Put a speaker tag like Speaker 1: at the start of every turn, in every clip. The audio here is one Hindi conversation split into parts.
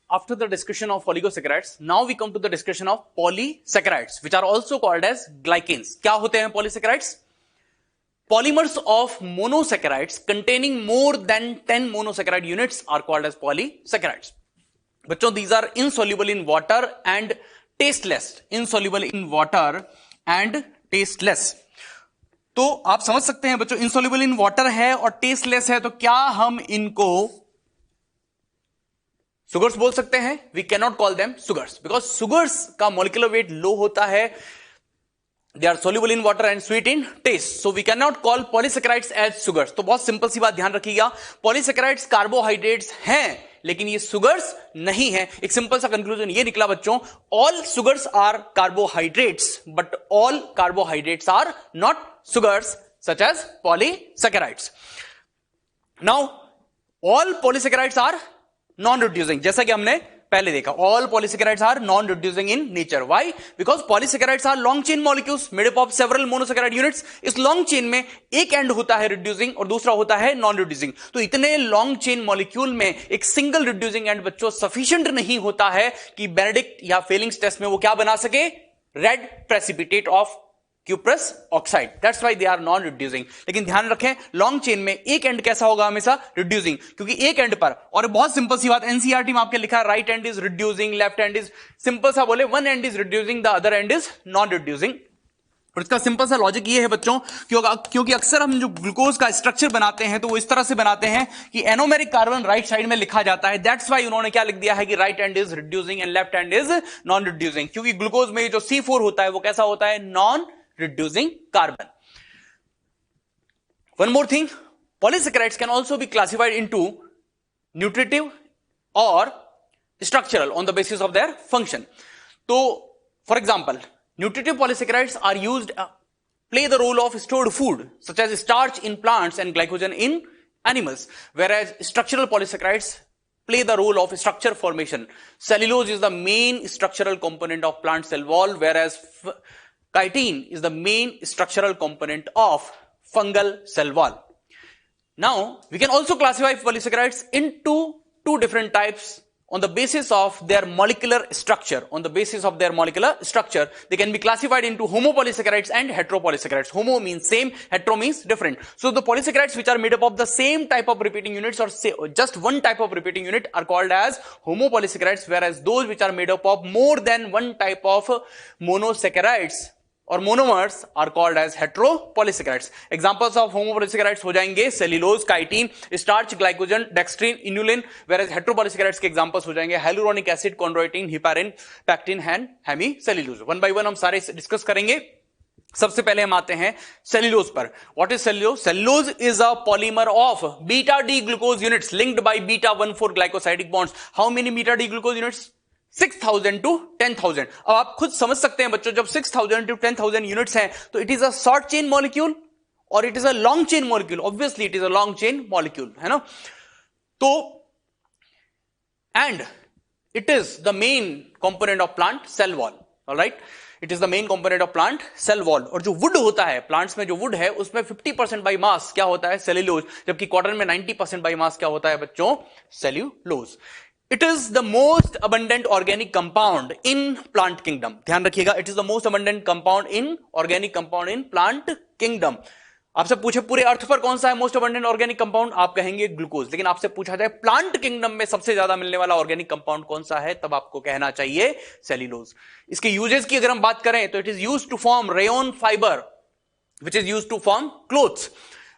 Speaker 1: after the discussion of oligosaccharides, now we come to the discussion of polysaccharides, which are also called as glycans. क्या होते हैं polysaccharides? Polymers of monosaccharides containing more than 10 monosaccharide units are called as polysaccharides. बच्चों, these are insoluble in water and tasteless. Insoluble in water and tasteless. तो आप समझ सकते हैं बच्चों, insoluble in water है और tasteless है, तो क्या हम इनको सुगर्स बोल सकते हैं? We can not call them sugars because sugars का मॉलिक्यूलर वेट लो होता है. They are soluble in water and sweet in taste, so we can not call polysaccharides as sugars. तो बहुत सिंपल सी बात ध्यान रखिएगा, पॉलीसेकेराइड्स कार्बोहाइड्रेट्स हैं लेकिन ये सुगर्स नहीं है. एक सिंपल सा कंक्लूजन ये निकला बच्चों, all sugars are carbohydrates but all carbohydrates are not sugars such as polysaccharides. Now all polysaccharides are non reducing, जैसा कि हमने पहले देखा. All polysaccharides are non reducing in nature. Why? Because polysaccharides are long chain molecules made up of several monosaccharide units. इस लॉन्ग चेन में एक एंड होता है रिड्यूसिंग और दूसरा होता है नॉन रिड्यूसिंग. तो इतने लॉन्ग चेन मॉलिक्यूल में एक सिंगल रिड्यूसिंग एंड बच्चों सफिशिएंट नहीं होता है कि बेनेडिक्ट या फेलिंग्स टेस्ट में वो क्या बना सके? Red precipitate of cuprous oxide. That's why they are non reducing. लेकिन ध्यान रखें, लॉन्ग चेन में एक एंड कैसा होगा? हमेशा रिड्यूसिंग, क्योंकि एक एंड पर, और बहुत सिंपल सी बात एनसीईआरटी में आपके लिखा है right and is reducing, left and is, simple सा बोले one and is reducing, the other and is non reducing. और इसका सिंपल सा लॉजिक ये है बच्चों, क्योंकि अक्सर हम जो ग्लूकोज का स्ट्रक्चर बनाते हैं तो वो इस तरह से बनाते हैं कि एनोमेरिक कार्बन राइट साइड में लिखा जाता है. दैट्स व्हाई उन्होंने क्या लिख दिया है कि right and is reducing and left and is non reducing, क्योंकि ग्लूकोज में जो C4 होता है वो कैसा होता है? Non reducing carbon. One more thing, polysaccharides can also be classified into nutritive or structural on the basis of their function. So, for example, nutritive polysaccharides are used, play the role of stored food, such as starch in plants and glycogen in animals, whereas structural polysaccharides play the role of structure formation. Cellulose is the main structural component of plant cell wall, whereas chitin is the main structural component of fungal cell wall. Now, we can also classify polysaccharides into two different types on the basis of their molecular structure. On the basis of their molecular structure, they can be classified into homopolysaccharides and heteropolysaccharides. Homo means same, hetero means different. So, the polysaccharides which are made up of the same type of repeating units or say just one type of repeating unit are called as homopolysaccharides, whereas those which are made up of more than one type of monosaccharides और monomers are called as heteropolysaccharides. Examples of homopolysaccharides हो जाएंगे cellulose, chitin, starch, glycogen, dextrin, inulin. whereas heteropolysaccharides के examples हो जाएंगे hyaluronic acid, chondroitin, heparin, pectin and hemicellulose. One by one हम सारे डिस्कस करेंगे. सबसे पहले हम आते हैं सेल्यूलोज पर. What is cellulose? Cellulose is a polymer of beta D glucose units linked by beta 1,4 glycosidic bonds. How many beta D glucose units? 6,000 to 10,000. अब आप खुद समझ सकते हैं बच्चों, जब 6,000 to 10,000 यूनिट्स हैं तो it is a short chain molecule और it is a long chain molecule. Obviously it is a long chain molecule, है ना. तो and it is the main component of plant cell wall. Alright, it is the main component of plant cell wall. और जो वुड होता है प्लांट्स में, जो वुड है उसमें 50% बाई मास क्या होता है? सेल्यूलोज. जबकि कॉटन में 90% बाई मास क्या होता है बच्चों? Cellulose. It is the most abundant organic compound in plant kingdom. ध्यान रखिएगा, it is the most abundant compound in organic compound in plant kingdom. आपसे पूछे पूरे अर्थ पर कौन सा है मोस्ट अबंडेंट ऑर्गेनिक कंपाउंड, आप कहेंगे ग्लूकोज. लेकिन आपसे पूछा जाए प्लांट किंगडम में सबसे ज्यादा मिलने वाला ऑर्गेनिक कंपाउंड कौन सा है, तब आपको कहना चाहिए सेल्यूलोज. इसके यूजेस की अगर हम बात करें तो it is used to form rayon fibre which is used to form clothes.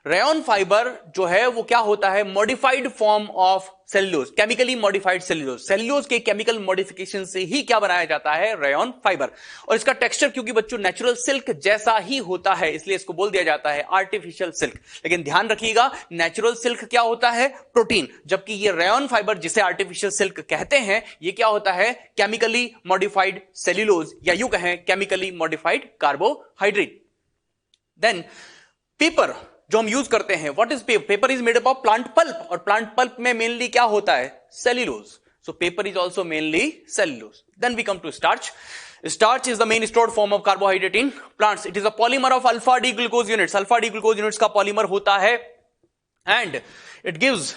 Speaker 1: Rayon fibre जो है वो क्या होता है? Modified form of cellulose, chemically modified cellulose. Cellulose के केमिकल मॉडिफिकेशन से ही क्या बनाया जाता है? Rayon fibre. और इसका टेक्सचर क्योंकि बच्चों नेचुरल सिल्क जैसा ही होता है इसलिए इसको बोल दिया जाता है आर्टिफिशियल सिल्क. लेकिन ध्यान रखिएगा, नेचुरल सिल्क क्या होता है? प्रोटीन. जबकि ये रेयन फाइबर जिसे आर्टिफिशियल सिल्क कहते हैं ये क्या होता है? केमिकली मॉडिफाइड सेल्यूलोज, या यूं कहें chemically modified carbohydrate. Then paper जो हम यूज करते हैं, what is paper? Paper is made up of plant pulp, और प्लांट पल्प में मेनली क्या होता है? Cellulose. So paper is also mainly cellulose. Then we come to starch. Starch is the main stored form of carbohydrate in plants. It is a polymer of alpha D glucose units. Alpha D glucose units का polymer होता है and it gives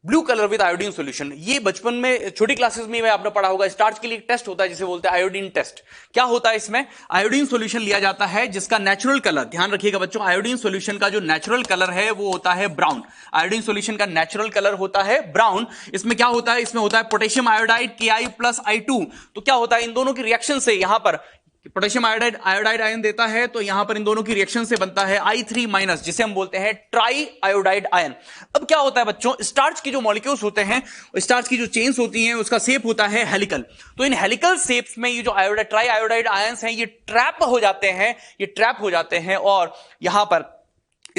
Speaker 1: blue colour with iodine solution. ये बचपन में छोटी क्लासेस में आपने पढ़ा होगा, स्टार्च के लिए एक टेस्ट होता है जिसे बोलते हैं आयोडीन टेस्ट। क्या होता है इसमें? आयोडीन सॉल्यूशन लिया जाता है जिसका नेचुरल कलर, ध्यान रखिएगा बच्चों, आयोडीन सॉल्यूशन का जो नेचुरल कलर है वो होता है ब्राउन। आयोडीन सॉल्यूशन का नेचुरल कलर होता है ब्राउन। इसमें क्या होता है? इसमें होता है पोटेशियम आयोडाइड Ki+I2। तो क्या होता है इन दोनों की रिएक्शन से, यहां पर पोटेशियम आयोडाइड आयन देता है तो यहां पर इन दोनों की रिएक्शन से बनता है I3- जिसे हम बोलते हैं ट्राई आयोडाइड आयन। अब क्या होता है बच्चों, स्टार्च की जो मॉलिक्यूल्स होते हैं, स्टार्च की जो चेन्स होती हैं, उसका शेप होता है हेलिकल। तो इन हेलिकल शेप्स में ये जो आयोडाइड ट्राई आयोडाइड आयंस हैं ये ट्रैप हो जाते हैं और यहां पर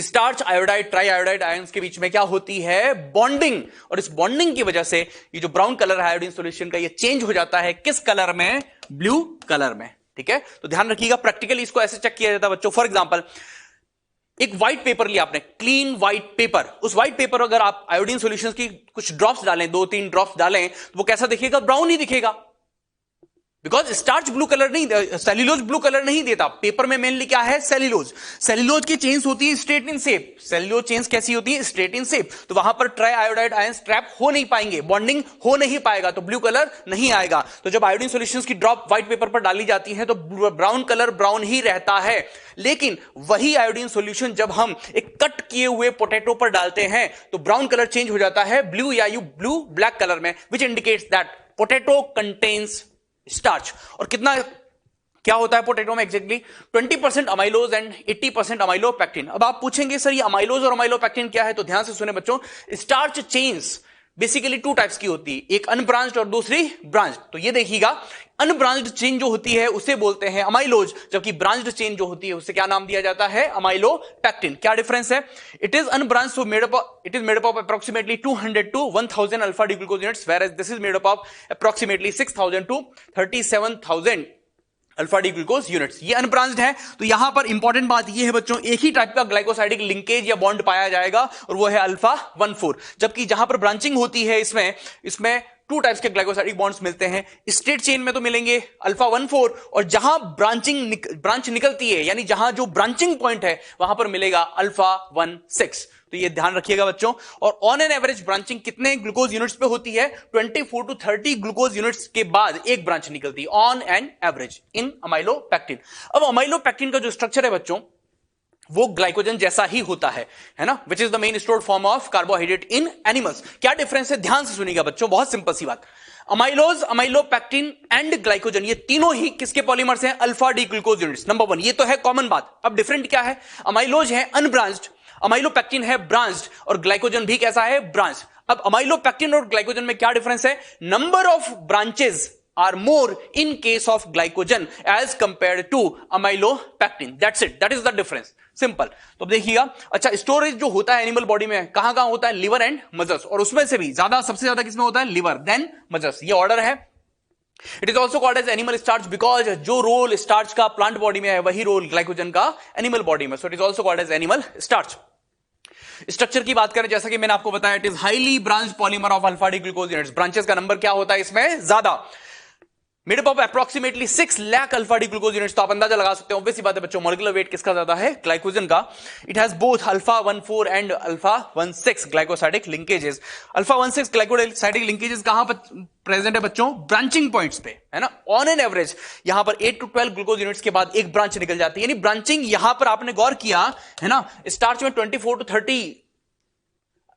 Speaker 1: starch iodide try iodide ions के बीच में क्या होती है? बॉन्डिंग। और इस बॉन्डिंग की वजह से ये जो ब्राउन कलर है आयोडीन सॉल्यूशन का, ये चेंज हो जाता है किस कलर में? ब्लू कलर में। ठीक है, तो ध्यान रखिएगा, प्रैक्टिकली इसको ऐसे चेक किया जाता है बच्चों। फॉर एग्जांपल, एक व्हाइट पेपर लिया आपने, क्लीन व्हाइट पेपर, उस व्हाइट पेपर अगर आप आयोडीन सॉल्यूशंस की कुछ ड्रॉप्स डालें, 2-3 ड्रॉप्स डालें, तो वो कैसा दिखेगा? ब्राउन ही दिखेगा, बिकॉज स्टार्च ब्लू कलर नहीं, सेल्यूलोज ब्लू कलर नहीं देता। पेपर में मेनली क्या है? सेल्यूलोज की चेन्स होती है straight in shape. Cellulose chains कैसी होती है? Straight in shape. तो वहां पर ट्राई आयोडाइड आयंस ट्रैप हो नहीं पाएंगे, बॉन्डिंग हो नहीं पाएगा, तो ब्लू कलर नहीं आएगा। तो जब आयोडीन सॉल्यूशंस की ड्रॉप व्हाइट पेपर पर डाली जाती है तो ब्राउन कलर ब्राउन ही रहता है। लेकिन वही आयोडीन सॉल्यूशन जब हम एक कट किए हुए पोटैटो पर डालते हैं तो ब्राउन कलर चेंज हो जाता है ब्लू या ब्लू ब्लैक कलर में, which indicates that potato contains starch. और कितना क्या होता है पोटैटो में? Exactly 20% amylose and 80% amylopectin. अब आप पूछेंगे सर ये अमाइलोज और अमाइलोपेक्टिन क्या है? तो ध्यान से सुने बच्चों, स्टार्च चेन्स बेसिकली 2 टाइप्स की होती है, एक अनब्रांच्ड और दूसरी ब्रांच्ड। तो ये देखिएगा, अनब्रांच्ड चेन जो होती है उसे बोलते हैं अमाइलोज, जबकि ब्रांच्ड चेन जो होती है उसे क्या नाम दिया जाता है? अमाइलोपेक्टिन। क्या डिफरेंस है? It is unbranched, so it is made up of approximately 200 to 1000 alpha D glucose units, whereas this is made up of approximately 6000 to 37000 alpha D glucose units. ये अनब्रांच्ड है। तो यहां पर इंपॉर्टेंट बात ये है बच्चों, एक ही टाइप का ग्लाइकोसाइडिक लिंकेज या बॉन्ड पाया जाएगा और वो है अल्फा 1,4। जबकि जहां पर ब्रांचिंग होती है इसमें 2 टाइप्स के ग्लाइकोसाइडिक बॉन्ड्स मिलते हैं। स्ट्रेट चेन में तो मिलेंगे अल्फा 1,4 और जहां ब्रांच निकलती है, यानी जहां जो ब्रांचिंग पॉइंट है वहां पर मिलेगा अल्फा 1,6। तो ये ध्यान रखिएगा बच्चों। और ऑन एन एवरेज ब्रांचिंग कितने ग्लूकोज यूनिट्स पे होती है? 24 to 30 ग्लूकोज यूनिट्स के बाद एक ब्रांच निकलती है on an average in amylopectin. अब अमाइलोपेक्टिन का जो स्ट्रक्चर है बच्चों वो ग्लाइकोजन जैसा ही होता है ना, which is the main stored form of carbohydrate in animals. क्या डिफरेंस है? ध्यान से सुनिएगा बच्चों, बहुत सिंपल सी बात। अमाइलोज, अमाइलोपेक्टिन एंड ग्लाइकोजन, ये तीनों ही किसके पॉलीमर्स हैं? Alpha D glucose units. Number 1, ये तो है कॉमन बात। अब डिफरेंट क्या है? अमाइलोज है अनब्रांच्ड, अमाइलोपेक्टिन है ब्रांच्ड और ग्लाइकोजन भी कैसा है? ब्रांच्ड। अब अमाइलोपेक्टिन और ग्लाइकोजन में क्या डिफरेंस है? Number of branches are more in case of glycogen as compared to amylopectin. That's it. That is the difference. Simple. तो अब देखिएगा, अच्छा स्टोरेज जो होता है एनिमल बॉडी में कहां कहां होता है? लिवर एंड मसल्स, और उसमें से भी सबसे ज्यादा किसमें होता है? Liver, then muscles. ये ऑर्डर है। It is also called as animal starch because जो रोल स्टार्च का प्लांट बॉडी में है वही रोल ग्लाइकोजन का एनिमल बॉडी में। So it is also called as animal starch. Structure की बात करें, जैसा कि मैंने आपको बताया, it is highly branch polymer of alpha D glucose units. Branches का नंबर क्या होता है इसमें? ज्यादा, made up of approximately 6 lakh alpha D glucose units. तो आप अंदाजा लगा सकते हैं, ऑब्वियस सी बात है बच्चों, मॉलिक्यूलर वेट किसका ज्यादा है? ग्लाइकोजन का। It has both alpha 1,4 and alpha 1,6 glycosidic linkages. Alpha 1,6 glycosidic linkages कहां पर प्रेजेंट है बच्चों? ब्रांचिंग पॉइंट्स पे, है ना। ऑन एन एवरेज यहां पर 8 to 12 ग्लूकोज यूनिट्स के बाद एक ब्रांच निकल जाती है, यानी ब्रांचिंग यहां पर आपने गौर किया है ना, स्टार्च में 24 to 30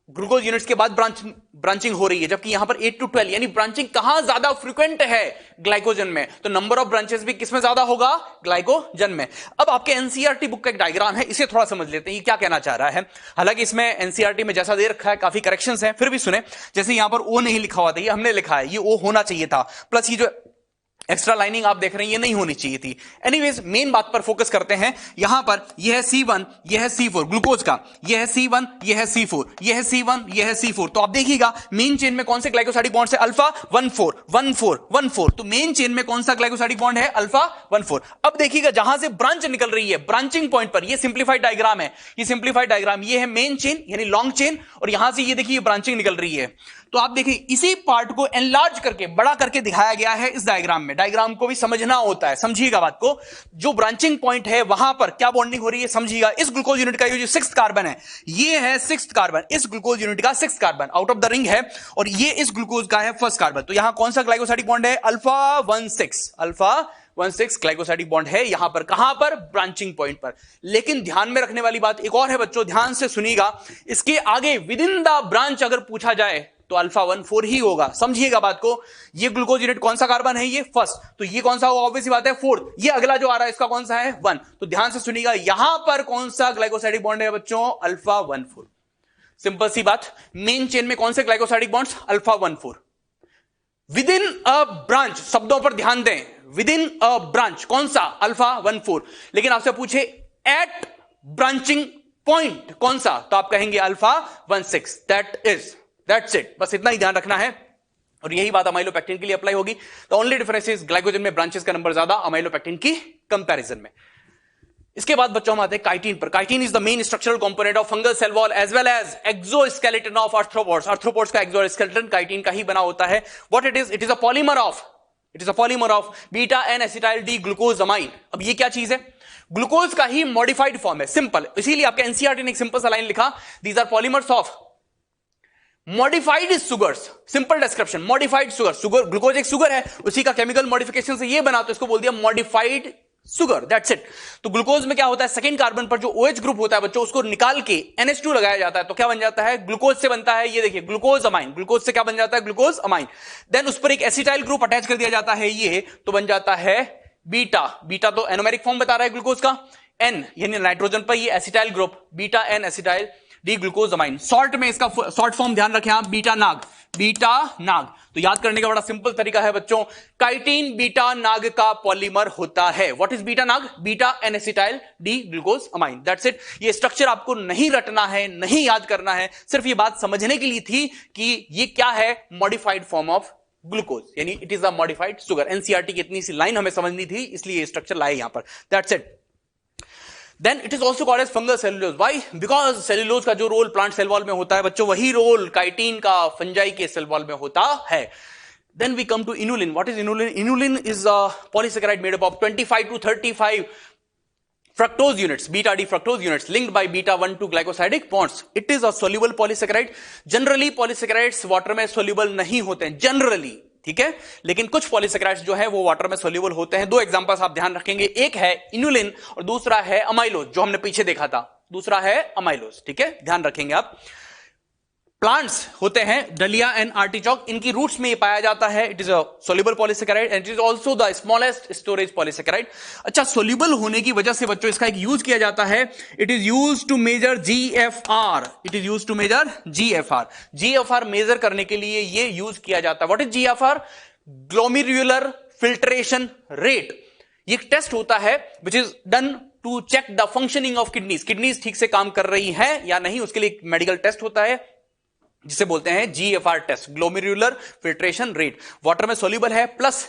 Speaker 1: ग्लूकोज यूनिट्स के बाद ब्रांचिंग हो रही है, जबकि यहां पर 8 to 12, यानी ब्रांचिंग कहां ज्यादा फ्रीक्वेंट है? ग्लाइकोजन में। तो नंबर ऑफ ब्रांचेस भी किसमें ज्यादा होगा? ग्लाइकोजन में। अब आपके एनसीईआरटी बुक का एक डायग्राम है, इसे थोड़ा समझ लेते हैं ये क्या कहना चाह रहा है। हालांकि इसमें एनसीईआरटी में जैसा दे रखा है काफी करेक्शंस हैं, फिर भी सुने। जैसे यहां पर ओ नहीं लिखा हुआ था, ये हमने लिखा है, ये ओ होना चाहिए था, प्लस ये जो एक्स्ट्रा लाइनिंग आप देख रहे हैं ये नहीं होनी चाहिए थी। एनीवेज मेन बात पर फोकस करते हैं। यहां पर यह है C1, यह है C4 ग्लूकोज का, यह है C1, यह है C4, यह है C1, यह है C4। तो आप देखिएगा मेन चेन में कौन से ग्लाइकोसाइडिक बॉन्ड है? अल्फा 1,4 1,4 1,4। तो मेन चेन में कौन सा ग्लाइकोसाइडिक बॉन्ड है? अल्फा 1,4। अब देखिएगा जहां से ब्रांच निकल रही है ब्रांचिंग पॉइंट पर, ये सिंप्लीफाइड डायग्राम है, ये सिंप्लीफाइड डायग्राम, ये है मेन चेन यानी लॉन्ग चेन, और यहां से ये देखिए ब्रांचिंग निकल रही है। तो आप देखिए इसी पार्ट को एनलार्ज करके बड़ा करके दिखाया गया है इस डायग्राम में। डायग्राम को भी समझना होता है, समझिएगा बात को। जो ब्रांचिंग पॉइंट है वहां पर क्या बॉन्डिंग हो रही है समझिएगा। इस ग्लूकोज यूनिट का ये जो 6th कार्बन है, ये है 6th कार्बन, इस ग्लूकोज यूनिट का 6th carbon out of the ring है, और ये इस ग्लूकोज का है 1st कार्बन। तो यहां कौन सा ग्लाइकोसाइडिक बॉन्ड है? अल्फा 1,6 ग्लाइकोसाइडिक बॉन्ड है यहां पर। कहां पर? ब्रांचिंग पॉइंट पर। लेकिन ध्यान में रखने वाली बात एक और है बच्चों, ध्यान से सुनिएगा। इसके आगे विद इन द ब्रांच अगर पूछा जाए तो अल्फा 1,4 ही होगा, समझिएगा बात को। ये ग्लूकोज यूनिट कौन सा कार्बन है? ये 1st, तो ये कौन सा होगा? ऑब्वियस सी बात है 4th। ये अगला जो आ रहा है इसका कौन सा है? 1। तो ध्यान से सुनिएगा, यहां पर कौन सा ग्लाइकोसाइडिक बॉन्ड है बच्चों? अल्फा 1,4। सिंपल सी बात। मेन चेन में कौन से glycosidic bonds? Alpha 1,4। With in a branch, शब्दों पर ध्यान दें, विद इन अ ब्रांच कौन सा? अल्फा 1,4। लेकिन आपसे पूछे एट ब्रांचिंग पॉइंट कौन सा, तो आप कहेंगे अल्फा 1,6। दैट्स इट, बस इतना ही ध्यान रखना है। और यही बात अमाइलोपेक्टिन के लिए अप्लाई होगी। The only difference is glycogen में ब्रांचेस का नंबर ज्यादा अमाइलोपेक्टिन की कंपैरिजन में। इसके बाद बच्चों हम आते हैं काइटिन पर। Chitin is the main structural component of fungal cell wall as well as exoskeleton of arthropods. Arthropods का एक्सोस्केलेटन काइटिन का ही बना होता है। What it is? It is a polymer of beta N acetyl D glucosamine. अब ये क्या चीज है? ग्लूकोज का ही मॉडिफाइड फॉर्म है, सिंपल। इसीलिए आपके एनसीईआरटी ने एक सिंपल सा लाइन लिखा, these are polymers of modified sugars. Simple description, modified sugar. Glucose एक सुगर है, उसी का केमिकल मॉडिफिकेशन से ये बना, तो इसको बोल दिया मॉडिफाइड सुगर। That's it. तो ग्लूकोज में क्या होता है? 2nd कार्बन पर जो OH ग्रुप होता है बच्चों, उसको निकाल के NH2 लगाया जाता है, तो क्या बन जाता है? ग्लूकोज से बनता है, ये देखिए ग्लूकोज अमाइन। ग्लूकोज से क्या बन जाता है? Glucose amine. देन उस पर एक एसिटाइल ग्रुप अटैच कर दिया जाता है, ये तो बन जाता है बीटा। बीटा तो एनोमेरिक फॉर्म बता रहा है ग्लूकोज का। N यानी नाइट्रोजन पर ये acetyl group, beta N acetyl D glucosamine. Salt में इसका शॉर्ट फॉर्म ध्यान रखें आप, बीटा नाग। तो याद करने का बड़ा सिंपल तरीका है बच्चों, काइटिन बीटा नाग का पॉलीमर होता है। What is beta NAG? Beta N acetyl D glucosamine. That's it. ये स्ट्रक्चर आपको नहीं रटना है, नहीं याद करना है, सिर्फ ये बात समझने के लिए थी कि ये क्या है? मॉडिफाइड फॉर्म ऑफ ग्लूकोज, यानी it is a modified sugar. NCERT की इतनी सी लाइन हमें समझनी थी, इसलिए स्ट्रक्चर लाए यहां पर। That's it. Then it is also called as fungal cellulose. Why? Because cellulose का जो रोल प्लांट सेल वॉल में होता है बच्चों, वही रोल काइटिन का फंजाई के सेल वॉल में होता है। Then we come to inulin. What is inulin? Inulin is a polysaccharide made up of 25 to 35 fructose units, beta D fructose units linked by beta 1,2 glycosidic bonds. It is a soluble polysaccharide. Generally polysaccharides water में soluble नहीं होते हैं, generally, ठीक है। लेकिन कुछ पॉलीसेकेराइड्स जो है वो वाटर में सोल्यूबल होते हैं। 2 एग्जांपल्स आप ध्यान रखेंगे, एक है इनुलिन और दूसरा है अमाइलोज, जो हमने पीछे देखा था। दूसरा है अमाइलोज, ठीक है, ध्यान रखेंगे आप। प्लांट्स होते हैं डलिया एंड आर्टिचॉक, इनकी रूट्स में ये पाया जाता है। It is a soluble polysaccharide and it is also the smallest storage polysaccharide. अच्छा, सोल्यूबल होने की वजह से बच्चों इसका एक यूज किया जाता है, it is use to measure GFR। It is use to measure GFR measure करने के लिए ये यूज किया जाता है। What is GFR? Glomerular filtration rate. ये एक टेस्ट होता है which is done to check the functioning of kidneys ठीक से काम कर रही है या नहीं, उसके लिए एक मेडिकल टेस्ट होता है जिसे बोलते हैं GFR test, glomerular filtration rate. Water में सोल्यूबल है, plus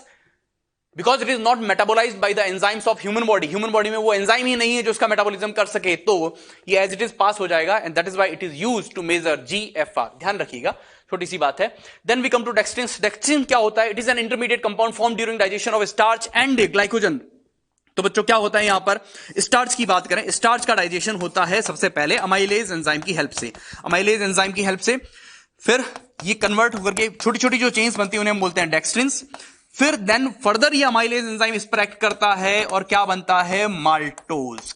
Speaker 1: because it is not metabolized by the enzymes of human body में वो एंजाइम ही नहीं है जो उसका मेटाबॉलिज्म कर सके, तो ये एज इट इज पास हो जाएगा and that is why it is used to measure GFR। ध्यान रखिएगा, छोटी सी बात है। Then we come to dextrin. Dextrin क्या होता है? It is an intermediate compound form during digestion of starch and glycogen. तो बच्चों क्या होता है यहां पर? स्टार्च की बात करें, स्टार्च का डाइजेशन होता है सबसे पहले अमाइलेज एंजाइम की हेल्प से, फिर ये कन्वर्ट होकर के छोटी छोटी जो चेन्स बनती है उन्हें हम बोलते हैं डेक्स्ट्रिन्स। फिर देन फर्दर ये अमाइलेज एंजाइम इस पर एक्ट करता है और क्या बनता है? माल्टोज।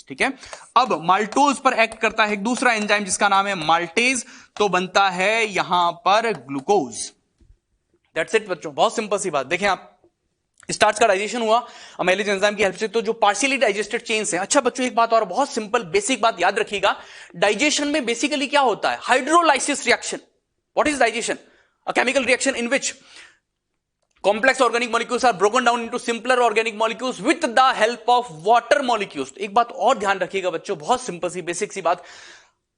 Speaker 1: ठीक है, अब माल्टोज पर एक्ट करता है एक दूसरा एंजाइम जिसका नाम है माल्टेज, तो बनता है यहां पर ग्लूकोज। दैट्स इट बच्चों, बहुत सिंपल सी बात। देखें आप, स्टार्च का डाइजेशन हुआ अमाइलेज एंजाइम की हेल्प से, तो जो पार्शियली डाइजेस्टेड चेन्स हैं। अच्छा बच्चों, एक बात और बहुत सिंपल बेसिक बात याद रखिएगा, डाइजेशन में बेसिकली क्या होता है? Hydrolysis reaction. What is digestion? A chemical reaction in which complex organic molecules are broken down into simpler organic molecules with the help of water molecules। एक बात और ध्यान रखिएगा बच्चों, बहुत सिंपल सी बेसिक सी बात,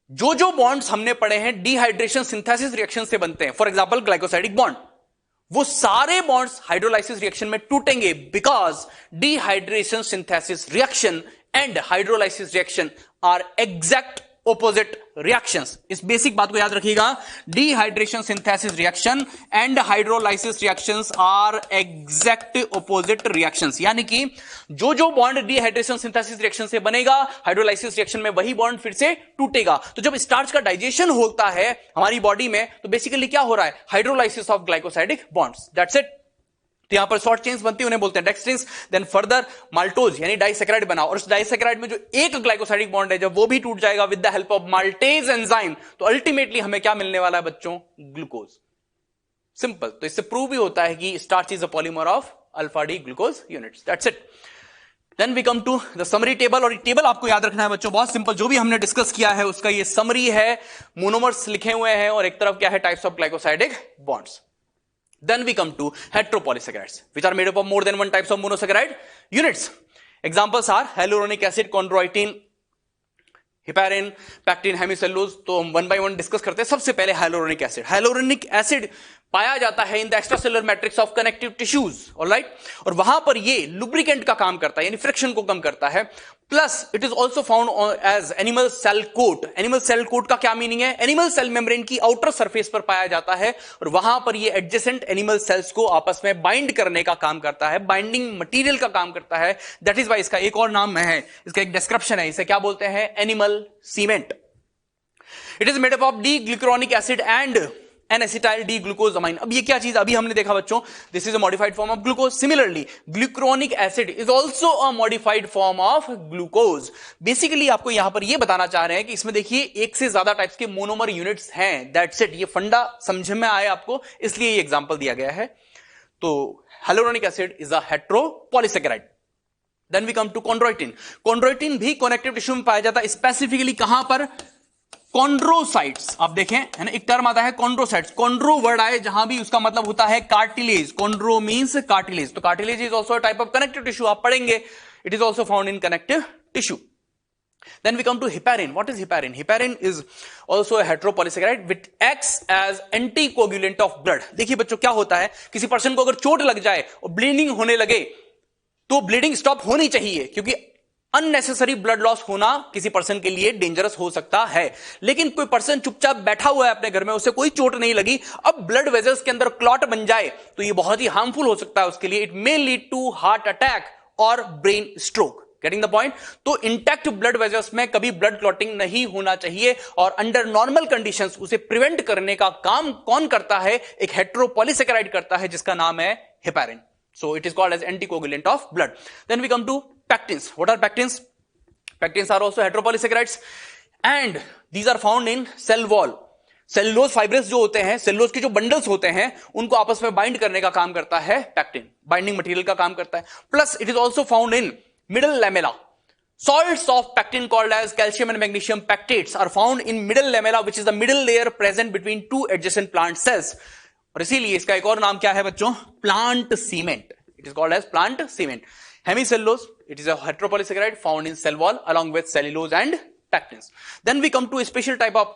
Speaker 1: जो बॉन्ड्स हमने पढ़े हैं डिहाइड्रेशन सिंथेसिस रिएक्शन से बनते हैं, फॉर एग्जांपल ग्लाइकोसाइडिक बॉन्ड, वो सारे बॉन्ड्स हाइड्रोलाइसिस रिएक्शन में टूटेंगे because dehydration synthesis reaction and hydrolysis reaction are exact opposite reactions. इस बेसिक बात को याद रखिएगा. Dehydration synthesis reaction and hydrolysis reactions are exact opposite reactions. यानी कि जो बॉन्ड dehydration synthesis reaction से बनेगा, hydrolysis reaction में वही बॉन्ड फिर से टूटेगा. तो जब स्टार्च का डाइजेशन होता है हमारी बॉडी में, तो बेसिकली क्या हो रहा है? Hydrolysis of glycosidic bonds. That's it. तो यहां पर शॉर्ट चेन्स बनती है, उन्हें बोलते हैं डेक्स्ट्रिन्स. देन फर्दर माल्टोज यानी डाइसैकेराइड बनाओ, और उस डाइसैकेराइड में जो एक ग्लाइकोसाइडिक बॉन्ड है, जब वो भी टूट जाएगा with the help of maltase enzyme, तो अल्टीमेटली हमें क्या मिलने वाला है बच्चों? ग्लूकोज. सिंपल. तो इससे प्रूव भी होता है कि starch is a polymer of alpha D glucose units. That's it. Then we come to the summary table, और ये टेबल आपको याद रखना है बच्चों, बहुत सिंपल. जो भी हमने डिस्कस किया है उसका ये समरी है. मोनोमर्स लिखे हुए हैं और एक तरफ क्या है? Types of glycosidic bonds. Then we come to heteropolysaccharides, which are made up of more than one types of monosaccharide units. Examples are hyaluronic acid, chondroitin, heparin, pectin, hemicellulose. तो हम वन बाय वन डिस्कस करते हैं. सबसे पहले हाइलोरोनिक एसिड. हाइलोरोनिक एसिड पाया जाता है in the extracellular matrix of connective tissues. Alright. और वहां पर ये लुब्रिकेंट का काम करता है, यानी फ्रिक्शन को कम करता है. Plus it is also found as animal cell coat. Animal cell coat का क्या मीनिंग है? एनिमल सेल मेम्ब्रेन की आउटर सरफेस पर पाया जाता है, और वहां पर ये एडजेसेंट एनिमल सेल्स को आपस में बाइंड करने का काम करता है, बाइंडिंग मटेरियल का काम करता है. दैट इज वाई इसका एक और नाम है, इसका एक डिस्क्रिप्शन है, इसे क्या बोलते हैं? Animal cement. It is made up of D glucuronic acid and N-acetyl D-glucosamine. अब ये क्या चीज अभी हमने देखा बच्चों? This is a modified form of glucose. Similarly glucuronic acid is also a modified form of glucose. Basically आपको यहां पर ये बताना चाह रहे हैं कि इसमें देखिए एक से ज्यादा टाइप्स के मोनोमर यूनिट्स हैं. That's it. ये फंडा समझ में आए आपको, इसलिए ये एग्जांपल दिया गया है. तो hyaluronic acid is a heteropolysacharide. Then we come to chondroitin. Chondroitin भी कनेक्टिव टिश्यू में पाया जाता है. स्पेसिफिकली कहां पर? कॉन्ड्रोसाइट्स. आप देखें है ना, एक टर्म आता है कॉन्ड्रोसाइट्स. कॉन्ड्रो वर्ड आए जहां भी उसका मतलब होता है कार्टिलेज. Chondro means cartilage. तो cartilage is also type of connective tissue. आप पढ़ेंगे it is also found in connective tissue. Then we come to heparin. What is heparin? Heparin is also a heteropolysaccharide which acts as anticoagulant of blood. देखिए बच्चों क्या होता है, किसी पर्सन को अगर चोट लग जाए और ब्लीडिंग होने लगे, तो ब्लीडिंग स्टॉप होनी चाहिए, क्योंकि अननेसेसरी ब्लड लॉस होना किसी पर्सन के लिए डेंजरस हो सकता है. लेकिन कोई पर्सन चुपचाप बैठा हुआ है अपने घर में, उसे कोई चोट नहीं लगी, अब ब्लड वेजल्स के अंदर क्लॉट बन जाए, तो ये बहुत ही हार्मफुल हो सकता है उसके लिए. It may lead to heart attack और brain stroke. Getting the point? तो इंटैक्ट ब्लड वेजल्स में कभी ब्लड क्लॉटिंग नहीं होना चाहिए, और अंडर नॉर्मल कंडीशंस उसे प्रिवेंट करने का काम कौन करता है? एक हेटेरोपॉलीसैकेराइड करता है, जिसका नाम है heparin. So it is called as anticoagulant of blood. Then we come to pectins. What are pectins? Pectins are also heteropolysaccharides and these are found in cell wall. Cellulose fibrous जो होते हैं, सेलुलोज के जो बंडल्स होते हैं, उनको आपस में बाइंड करने का काम करता है पैक्टिन. बाइंडिंग मटेरियल का काम करता है. Plus it is also found in middle lamella. Salts of pectin called as calcium and magnesium pectates are found in middle lamella, which is the middle layer present between two adjacent plant cells. और इसीलिए इसका एक और नाम क्या है बच्चों? Plant cement. It is called as plant cement. Hemicellulose, it is a heteropolysaccharide found in cell wall along with cellulose and pectins. Then we come to a special type of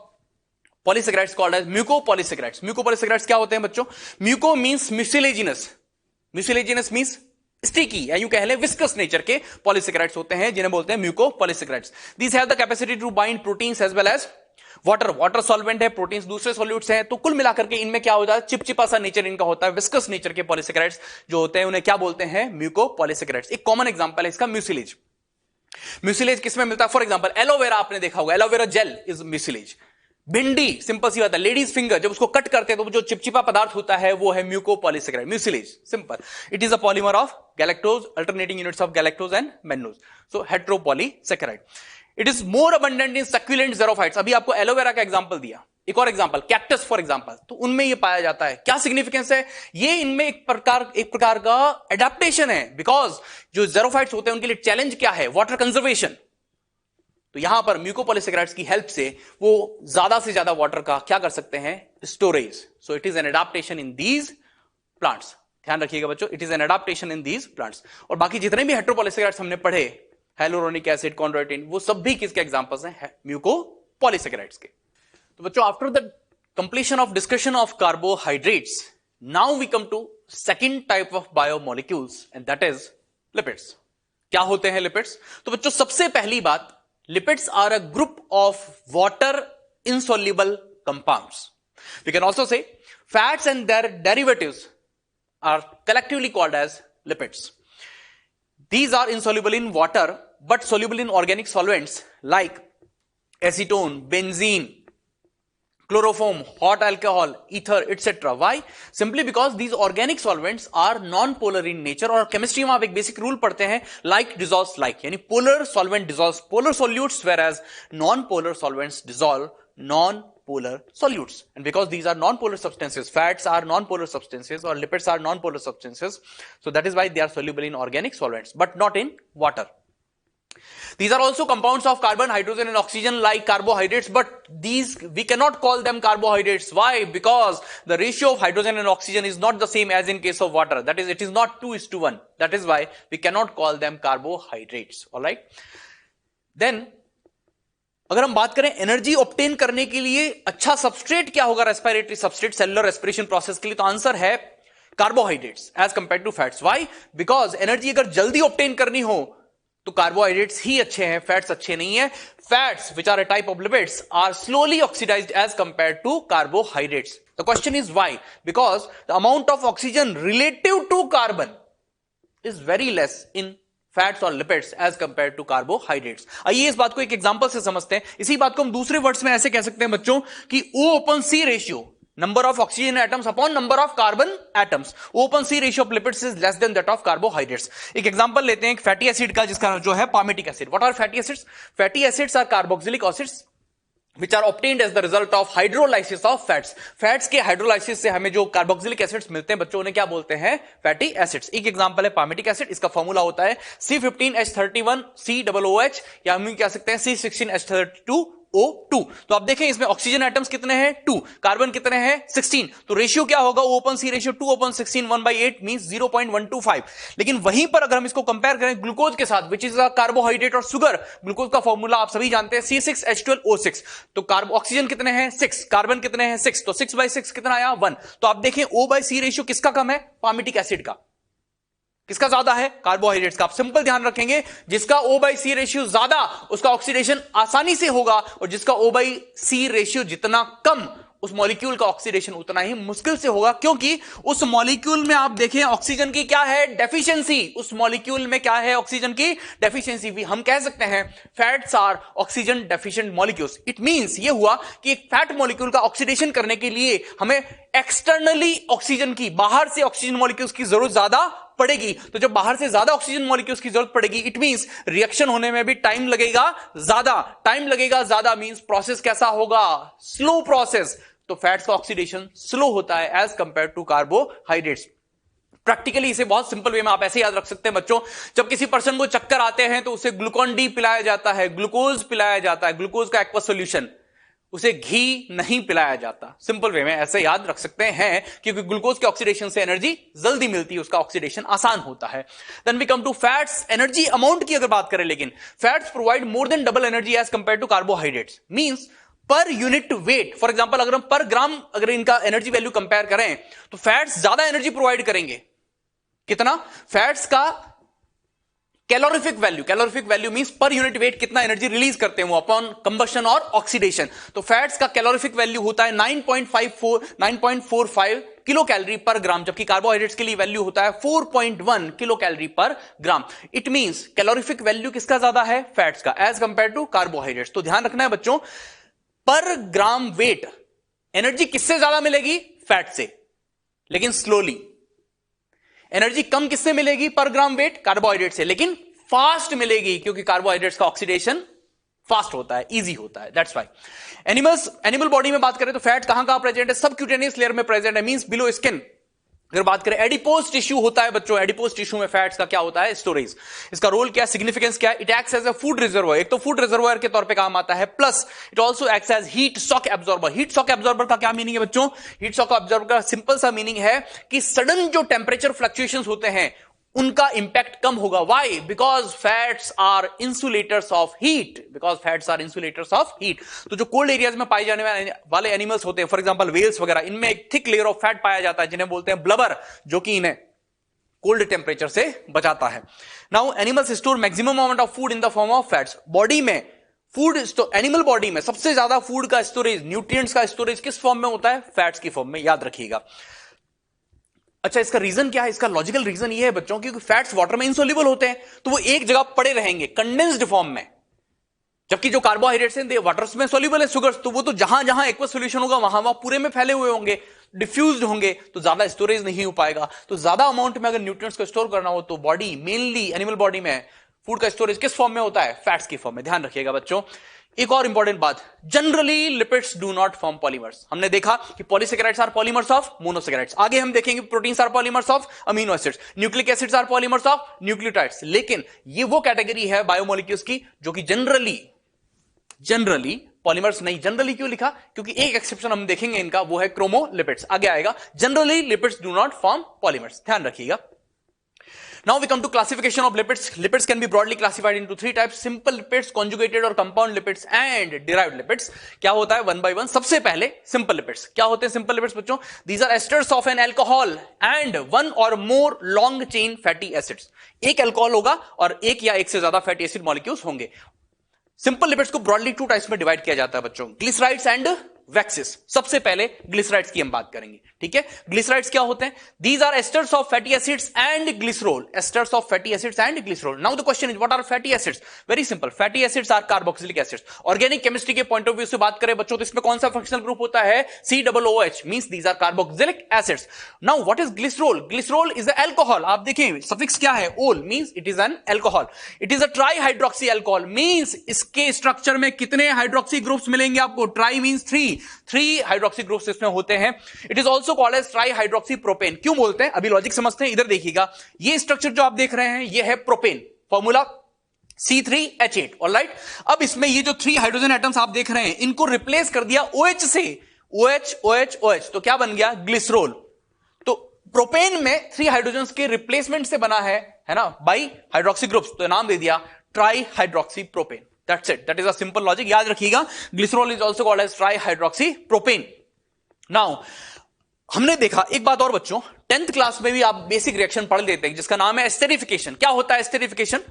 Speaker 1: polysaccharides called as mucopolysaccharides. Mucopolysaccharides क्या होते हैं बच्चों? Muco means mucilaginous. Mucilaginous means sticky, या यूं कह ले विस्कस नेचर के पॉलीसेक्राइड्स होते हैं, जिन्हें बोलते हैं mucopolysaccharides. These have the capacity to bind proteins as well as water. Water solvent है, प्रोटीन्स दूसरे सॉल्यूट्स हैं. तो कुल मिलाकर के इनमें क्या होता है? चिपचिपा सा नेचर इनका होता है. विस्कस नेचर के पॉलीसेक्राइड्स जो होते हैं उन्हें क्या बोलते हैं? म्यूकोपॉलीसेक्राइड्स. एक कॉमन एग्जांपल है इसका म्यूसिलेज. म्यूसिलेज किसमें मिलता है? फॉर एग्जांपल एलोवेरा आपने देखा होगा, एलोवेरा जेल इज म्यूसिलेज. भिंडी, सिंपल सी बात है, लेडीज फिंगर, जब उसको कट करते हैं तो जो चिपचिपा पदार्थ होता है वो है mucopolysaccharide, mucilage. Simple. It is a polymer of galactose, alternating units of galactose and mannose. So heteropolysaccharide. It is more abundant in succulent xerophytes. अभी आपको एलोवेरा का एग्जांपल दिया, एक और एग्जांपल कैक्टस फॉर एग्जांपल, तो उनमें ये पाया जाता है. क्या सिग्निफिकेंस है? ये इनमें एक प्रकार का एडेप्टेशन है, बिकॉज जो ज़ेरोफाइट्स होते हैं उनके लिए चैलेंज क्या है? Water conservation. तो यहां पर म्यूकोपॉलीसेक्राइड्स की हेल्प से वो ज्यादा से ज्यादा वाटर का क्या कर सकते हैं? Storage. So it is N adaptation in these plants. ध्यान रखिएगा बच्चों, it is N adaptation in these plants. और बाकी जितने भी हेटेरोपॉलीसेक्राइड्स हमने पढ़े, हाइलुरोनिक एसिड, कॉन्ड्रोइटिन, वो सब भी किसके एग्जांपल्स हैं? म्यूकोपॉलीसेक्राइड्स के. तो बच्चों after the completion of discussion of carbohydrates, now we come to second type of biomolecules and that is lipids. क्या होते हैं लिपिड्स? तो बच्चों सबसे पहली बात, lipids are a group of water insoluble compounds. We can also say fats and their derivatives are collectively called as lipids. These are insoluble in water but soluble in organic solvents like acetone, benzene, chloroform, hot alcohol, ether, etc. Why? Simply because these organic solvents are non-polar in nature और chemistry में आप एक basic rule पढ़ते हैं like dissolves like, यानी polar solvent dissolves polar solutes whereas non-polar solvents dissolve non-polar solutes. And because these are non-polar substances, fats are non-polar substances or lipids are non-polar substances, so that is why they are soluble in organic solvents but not in water. These are also compounds of carbon, hydrogen and oxygen like carbohydrates, but these we cannot call them carbohydrates. Why? Because the ratio of hydrogen and oxygen is not the same as in case of water. That is, it is not 2:1. That is why we cannot call them carbohydrates. Alright. Then अगर हम बात करें एनर्जी ऑब्टेन करने के लिए अच्छा सबस्ट्रेट क्या होगा respiratory substrate cellular respiration process के लिए, तो आंसर है carbohydrates as compare to fats. Why? Because energy अगर जल्दी ऑब्टेन करनी हो तो कार्बोहाइड्रेट्स ही अच्छे हैं, फैट्स अच्छे नहीं है. Fats which are a type of lipids are slowly oxidised as compare to carbohydrates. The question is why? Because the amount of oxygen relative to carbon is very less in fats और lipids as compare to carbohydrates. आइए इस बात को एक एग्जांपल से समझते हैं. इसी बात को हम दूसरे वर्ड्स में ऐसे कह सकते हैं बच्चों कि O/C ratio, number of oxygen atoms upon number of carbon atoms, O/C ratio of lipids is less than that of carbohydrates. एक एग्जांपल लेते हैं एक फैटी एसिड का जिसका जो है palmitic acid. What are fatty acids? Fatty acids are carboxylic acids which are obtained as the result of hydrolysis of fats. Fats के हाइड्रोलाइसिस से हमें जो कार्बोक्सिलिक एसिड्स मिलते हैं बच्चों, उन्हें क्या बोलते हैं? Fatty acids. एक एग्जांपल है पामेटिक एसिड. इसका फॉर्मूला होता है C15H31COOH या हम कह सकते हैं C16H32O2. तो आप देखें इसमें ऑक्सीजन एटम्स कितने हैं? 2. कार्बन कितने हैं? 16. तो रेशियो क्या होगा? O/C ratio 2/16 1/8 means 0.125. लेकिन वहीं पर अगर हम इसको कंपेयर करें ग्लूकोज के साथ विच इज अ कार्बोहाइड्रेट और शुगर, ग्लूकोज का फॉर्मूला आप सभी जानते हैं C6H12O6. तो ऑक्सीजन कितने हैं? 6. कार्बन कितने हैं? 6. तो 6/6 कितना आया? 1. तो आप देखें O/C रेशियो किसका कम है? पामेटिक एसिड का. किसका ज्यादा है? कार्बोहाइड्रेट्स का. आप सिंपल ध्यान रखेंगे, जिसका O/C रेशियो ज्यादा उसका ऑक्सीडेशन आसानी से होगा और जिसका O/C रेशियो जितना कम उस मॉलिक्यूल का ऑक्सीडेशन उतना ही मुश्किल से होगा, क्योंकि उस मॉलिक्यूल में आप देखें ऑक्सीजन की क्या है? डेफिशिएंसी. उस मॉलिक्यूल में क्या है? ऑक्सीजन की डेफिशिएंसी. भी हम कह सकते हैं fats are oxygen deficient molecules. It means ये हुआ कि एक फैट मॉलिक्यूल का ऑक्सीडेशन करने के लिए हमें एक्सटर्नली ऑक्सीजन की, बाहर से ऑक्सीजन मॉलिक्यूल्स की जरूरत ज्यादा पड़ेगी. तो जब बाहर से ज्यादा ऑक्सीजन मॉलिक्यूल्स की जरूरत पड़ेगी, इट मींस रिएक्शन होने में भी टाइम लगेगा ज्यादा. टाइम लगेगा ज्यादा मींस प्रोसेस कैसा होगा? Slow process. तो फैट्स का ऑक्सीडेशन स्लो होता है as compare to carbohydrates. Practically इसे बहुत सिंपल वे में आप ऐसे याद रख सकते हैं बच्चों, जब किसी पर्सन को चक्कर आते हैं तो उसे ग्लूकोन डी पिलाया जाता है, ग्लूकोज पिलाया जाता है, ग्लूकोज का एक्वा सॉल्यूशन. उसे घी नहीं पिलाया जाता. सिंपल वे में ऐसे याद रख सकते हैं क्योंकि ग्लूकोज के ऑक्सीडेशन से एनर्जी जल्दी मिलती है, उसका ऑक्सीडेशन आसान होता है. Then we come to fats. Energy amount की अगर बात करें, लेकिन fats provide more than double energy as compare to carbohydrates. Means per unit weight, for example अगर हम पर ग्राम अगर इनका एनर्जी वैल्यू कंपेयर करें तो फैट्स ज्यादा एनर्जी प्रोवाइड करेंगे. कितना? फैट्स का calorific value means per unit wait कितना एनर्जी रिलीज करते हैं वो अपॉन कंबशन और ऑक्सीडेशन. तो फैट्स का कैलोरीफिक वैल्यू होता है 9.45 किलो कैलोरी पर ग्राम, जबकि कार्बोहाइड्रेट्स के लिए वैल्यू होता है 4.1 किलो कैलोरी पर ग्राम. इट मींस कैलोरीफिक वैल्यू किसका ज्यादा है? फैट्स का एज कंपेयर टू कार्बोहाइड्रेट्स. तो ध्यान रखना है बच्चों, पर ग्राम वेट एनर्जी किससे ज्यादा मिलेगी? फैट से, लेकिन स्लोली. एनर्जी कम किससे मिलेगी पर ग्राम वेट? कार्बोहाइड्रेट से, लेकिन फास्ट मिलेगी क्योंकि कार्बोहाइड्रेट्स का ऑक्सीडेशन फास्ट होता है, इजी होता है. That's why. एनिमल बॉडी में बात करें तो फैट कहां कहां प्रेजेंट है? सबक्यूटेनियस लेयर में प्रेजेंट है, मींस बिलो स्किन. अगर बात करें एडिपोज टिश्यू होता है बच्चों, एडिपोज टिश्यू में फैट्स का क्या होता है? स्टोरेज. इसका रोल क्या है? सिग्निफिकेंस क्या है? It acts as a food reservoir. एक तो फूड रिजर्वायर के तौर पे काम आता है, plus it also acts as heat shock absorber. Heat shock absorber का क्या मीनिंग है बच्चों? हीट शॉक एब्जॉर्बर का सिंपल सा मीनिंग है कि सडन जो टेम्परेचर फ्लक्चुएशंस होते हैं उनका इंपैक्ट कम होगा. Why? Because fats are insulators of heat. तो जो कोल्ड एरियाज में पाए जाने वाले एनिमल्स होते हैं, फॉर एग्जांपल वेल्स वगैरह, इनमें एक थिक लेयर ऑफ फैट पाया जाता है जिन्हें बोलते हैं ब्लबर, जो कि इन्हें कोल्ड टेम्परेचर से बचाता है. Now animals store maximum amount of food in the form of fats. Body में फूड एनिमल बॉडी में सबसे ज्यादा फूड का स्टोरेज, न्यूट्रिएंट्स का स्टोरेज किस फॉर्म में होता है? फैट्स की फॉर्म में, याद रखिएगा। अच्छा, इसका रीजन क्या है? इसका लॉजिकल रीजन ये है बच्चों, क्योंकि फैट्स वाटर में इनसोल्यूबल होते हैं, तो वो एक जगह पड़े रहेंगे कंडेंस्ड फॉर्म में, जबकि जो कार्बोहाइड्रेट्स हैं वाटर में सोल्यूबल है, शुगर्स, तो वो तो जहां जहां एक्वस सॉल्यूशन होगा वहां वहां पूरे में फैले हुए होंगे, डिफ्यूज्ड होंगे, तो ज्यादा स्टोरेज नहीं हो पाएगा। तो ज्यादा अमाउंट में अगर न्यूट्रिएंट्स को स्टोर करना हो तो बॉडी, मेनली एनिमल बॉडी में फूड का स्टोरेज किस फॉर्म में होता है? फैट्स की फॉर्म में। ध्यान रखिएगा बच्चों। एक और इंपॉर्टेंट बात, generally lipids do not form polymers. हमने देखा कि polysaccharides are polymers of monosaccharides, आगे हम देखेंगे proteins are polymers of amino acids, nucleic acids are polymers of nucleotides. लेकिन ये वो कैटेगरी है बायोमोलिक्यूल्स की जो कि जनरली पॉलीमर्स नहीं। जनरली क्यों लिखा? क्योंकि एक एक्सेप्शन हम देखेंगे इनका, वो है क्रोमोलिपिड्स, आगे आएगा। Generally lipids do not form polymers, ध्यान रखिएगा। Now we come to classification of lipids. Lipids can be broadly classified into three types: simple lipids, conjugated or compound lipids, and derived lipids. क्या होता है? One by one. सबसे पहले simple lipids. क्या होते हैं simple lipids बच्चों? These are esters of an alcohol and one or more long chain fatty acids. एक अल्कोहल होगा और एक या एक से ज्यादा फैटी एसिड मॉलिक्यूल्स होंगे। सिंपल लिपिड्स को ब्रॉडली टू टाइप्स में डिवाइड किया जाता है बच्चों, ग्लिसराइड्स एंड वैक्सेस। सबसे पहले ग्लिसराइड्स की हम बात करेंगे, ठीक है। ग्लिसराइड्स क्या होते हैं? These are esters of fatty acids and glycerol. Esters of fatty acids and glycerol. Now the question is what are fatty acids? Very simple, fatty acids are carboxylic acids. Organic chemistry के पॉइंट ऑफ व्यू से बात करें बच्चों तो इसमें कौन सा फंक्शनल ग्रुप होता है? COOH, means these are carboxylic acids. Now what is glycerol? Glycerol is a alcohol. आप देखें सफिक्स क्या है? Ol, means it is an alcohol. It is a tri hydroxy alcohol, means इसके स्ट्रक्चर में कितने हाइड्रोक्सी ग्रुप्स मिलेंगे आपको? Tri means three hydroxy groups इसमें होते हैं। It is also called as tri hydroxy propane. क्यों बोलते हैं? अभी लॉजिक समझते हैं, इधर देखिएगा। ये स्ट्रक्चर जो आप देख रहे हैं ये है प्रोपेन, फॉर्मूला C3H8, ऑलराइट। अब इसमें ये जो 3 हाइड्रोजन एटम्स आप देख रहे हैं इनको रिप्लेस कर दिया OH से, OH, तो क्या बन गया? ग्लिसरॉल। तो प्रोपेन में 3 हाइड्रोजन के रिप्लेसमेंट से बना है ना, बाई हाइड्रोक्सी ग्रुप्स, तो नाम दे दिया tri hydroxy propane. That's it. That is a simple logic. याद रखिएगा, glycerol is also called as trihydroxypropane. Now हमने देखा एक बात और बच्चों, 10th क्लास में भी आप बेसिक रिएक्शन पढ़ लेते हैं जिसका नाम है एस्टेरिफिकेशन। क्या होता है esterification?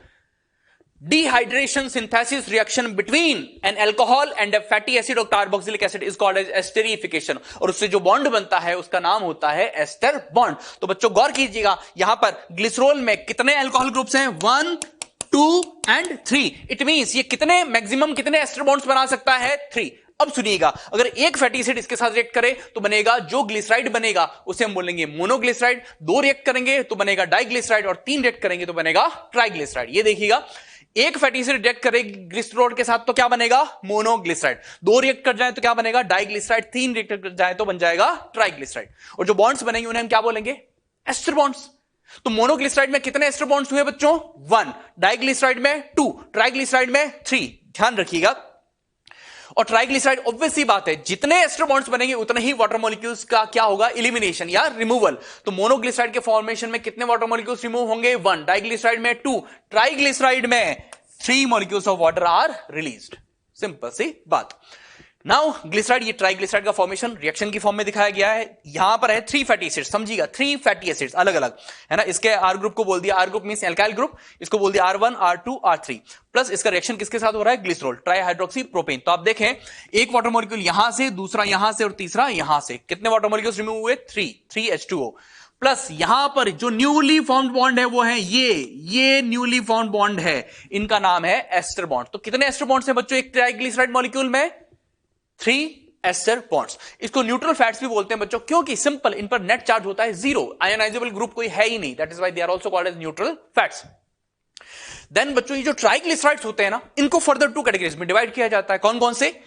Speaker 1: Dehydration synthesis reaction between an alcohol and a fatty acid और carboxylic acid is called as esterification, और उससे जो बॉन्ड बनता है उसका नाम होता है एस्टर बॉन्ड। तो बच्चों गौर कीजिएगा, यहां पर ग्लिसरॉल में कितने अल्कोहल ग्रुप्स हैं? 1, 2 एंड 3। इट मींस ये कितने मैक्सिमम कितने एस्टर बॉन्ड्स बना सकता है? 3। अब सुनिएगा, अगर एक फैटी एसिड इसके साथ रिएक्ट करे तो बनेगा जो ग्लिसराइड बनेगा उसे हम बोलेंगे मोनोग्लिसराइड। 2 रिएक्ट करेंगे तो बनेगा डाइग्लिसराइड, और 3 रिएक्ट करेंगे तो बनेगा ट्राइग्लिसराइड। ये देखिएगा, एक फैटी एसिड रिएक्ट करेगी ग्लिसरॉल के साथ तो क्या बनेगा? मोनोग्लिसराइड। 2 रिएक्ट कर जाए तो क्या बनेगा? डाइग्लिसराइड। 3 रिएक्ट कर जाए तो बन जाएगा ट्राइग्लिसराइड। और जो बॉन्ड्स बनेंगे उन्हें हम क्या बोलेंगे? Ester bonds. तो मोनोग्लिसराइड में कितने एस्टर बॉन्ड्स हुए बच्चों? 1, डाइग्लिसराइड में 2, ट्राइग्लिसराइड में 3। ध्यान रखिएगा। और ट्राइग्लिसराइड ऑब्वियस सी बात है, जितने एस्टर बॉन्ड्स बनेंगे उतने ही वाटर मॉलिक्यूल्स का क्या होगा? एलिमिनेशन या रिमूवल। तो मोनोग्लिसराइड के फॉर्मेशन में कितने वाटर मॉलिक्यूल्स रिमूव होंगे? 1, डाइग्लिसराइड में 2, ट्राइग्लिसराइड में 3 molecules of water are released. Simple सी बात। नाउ ग्लिसराइड, ये ट्राइग्लिसराइड का फॉर्मेशन रिएक्शन की फॉर्म में दिखाया गया है। यहां पर है 3 फैटी एसिड्स, समझिएगा 3 फैटी एसिड्स अलग अलग है ना। इसके आर ग्रुप को बोल दिया, R group means alkyl group, इसको बोल दिया R1, R2, R3, प्लस इसका रिएक्शन किसके साथ हो रहा है? ग्लिसरॉल, ट्राईहाइड्रोक्सीप्रोपेन। तो आप देखें, एक वाटर मॉलिक्यूल यहां से, दूसरा यहां से और तीसरा यहां से। कितने वाटर मॉलिक्यूल्स रिमूव हुए? 3H2O। प्लस यहां पर जो न्यूली फॉर्म्ड बॉन्ड है वो है ये न्यूली फॉर्म्ड बॉन्ड है, इनका नाम है एस्टर बॉन्ड। तो कितने एस्टर बॉन्ड्स हैं बच्चों एक ट्राइग्लिसराइड मॉलिक्यूल में? 3 एस्टर बॉन्ड्स। इसको न्यूट्रल फैट्स भी बोलते हैं बच्चों, क्योंकि सिंपल इन पर नेट चार्ज होता है 0, आयोनाइजेबल ग्रुप कोई है ही नहीं। That is why they are also called as neutral fats. Then बच्चों ये जो ट्राइग्लिसराइड्स होते हैं ना, इनको फर्दर 2 कैटेगरीज में डिवाइड किया जाता है। कौन कौन से?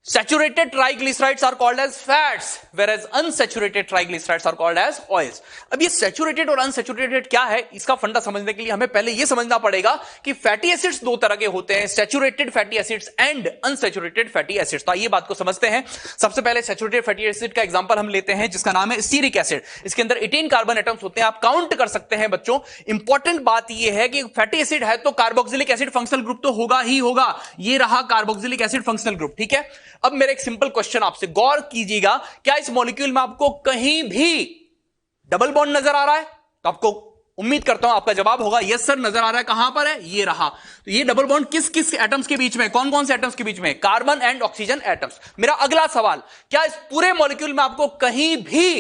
Speaker 1: Saturated triglycerides are called as fats, whereas unsaturated triglycerides are called as oils. अब ये saturated और unsaturated क्या है, इसका फंडा समझने के लिए हमें पहले ये समझना पड़ेगा कि फैटी एसिड्स 2 तरह के होते हैं, saturated fatty acids and unsaturated fatty acids. तो ये बात को समझते हैं। सबसे पहले सैचुरेटेड फैटी एसिड का एग्जांपल हम लेते हैं जिसका नाम है स्टीरिक एसिड। इसके अंदर 18 कार्बन एटम्स होते हैं, आप काउंट कर सकते हैं बच्चों। इंपॉर्टेंट बात यह है कि फैटी एसिड है तो कार्बोक्सिलिक एसिड फंक्शनल ग्रुप तो होगा ही होगा। ये रहा कार्बोक्सिलिक एसिड फंक्शनल ग्रुप, ठीक है। अब मेरा एक सिंपल क्वेश्चन आपसे, गौर कीजिएगा, क्या इस मॉलिक्यूल में आपको कहीं भी डबल बॉन्ड नजर आ रहा है? तो आपको उम्मीद करता हूं आपका जवाब होगा यस सर, नजर आ रहा है, कहां पर है, ये रहा। तो ये डबल बॉन्ड किस किस एटम्स के बीच में, कौन कौन से एटम्स के बीच में, कार्बन एंड ऑक्सीजन एटम्स। मेरा अगला सवाल, क्या इस पूरे मॉलिक्यूल में आपको कहीं भी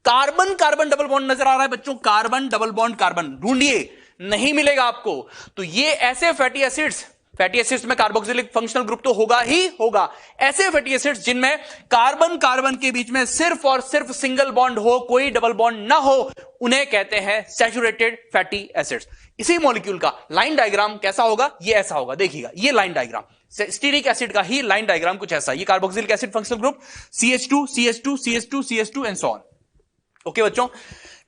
Speaker 1: कार्बन कार्बन डबल बॉन्ड नजर आ रहा है बच्चों? कार्बन डबल बॉन्ड कार्बन ढूंढिए, नहीं मिलेगा आपको। तो ये ऐसे फैटी एसिड्स में कार्बोक्सिलिक फंक्शनल ग्रुप तो होगा ही होगा। ऐसे फैटी एसिड्स जिनमें कार्बन कार्बन के बीच में सिर्फ और सिर्फ सिंगल बॉन्ड हो, कोई डबल बॉन्ड ना हो, उन्हें कहते हैं सैचुरेटेड फैटी एसिड्स। इसी मॉलिक्यूल का लाइन डायग्राम कैसा होगा, ये ऐसा होगा, देखिएगा ये लाइन डायग्राम, स्टीरिक एसिड का ही लाइन डायग्राम कुछ ऐसा। ये carboxylic acid functional group CH2 CH2 CH2 CH2 and so on. Okay बच्चों,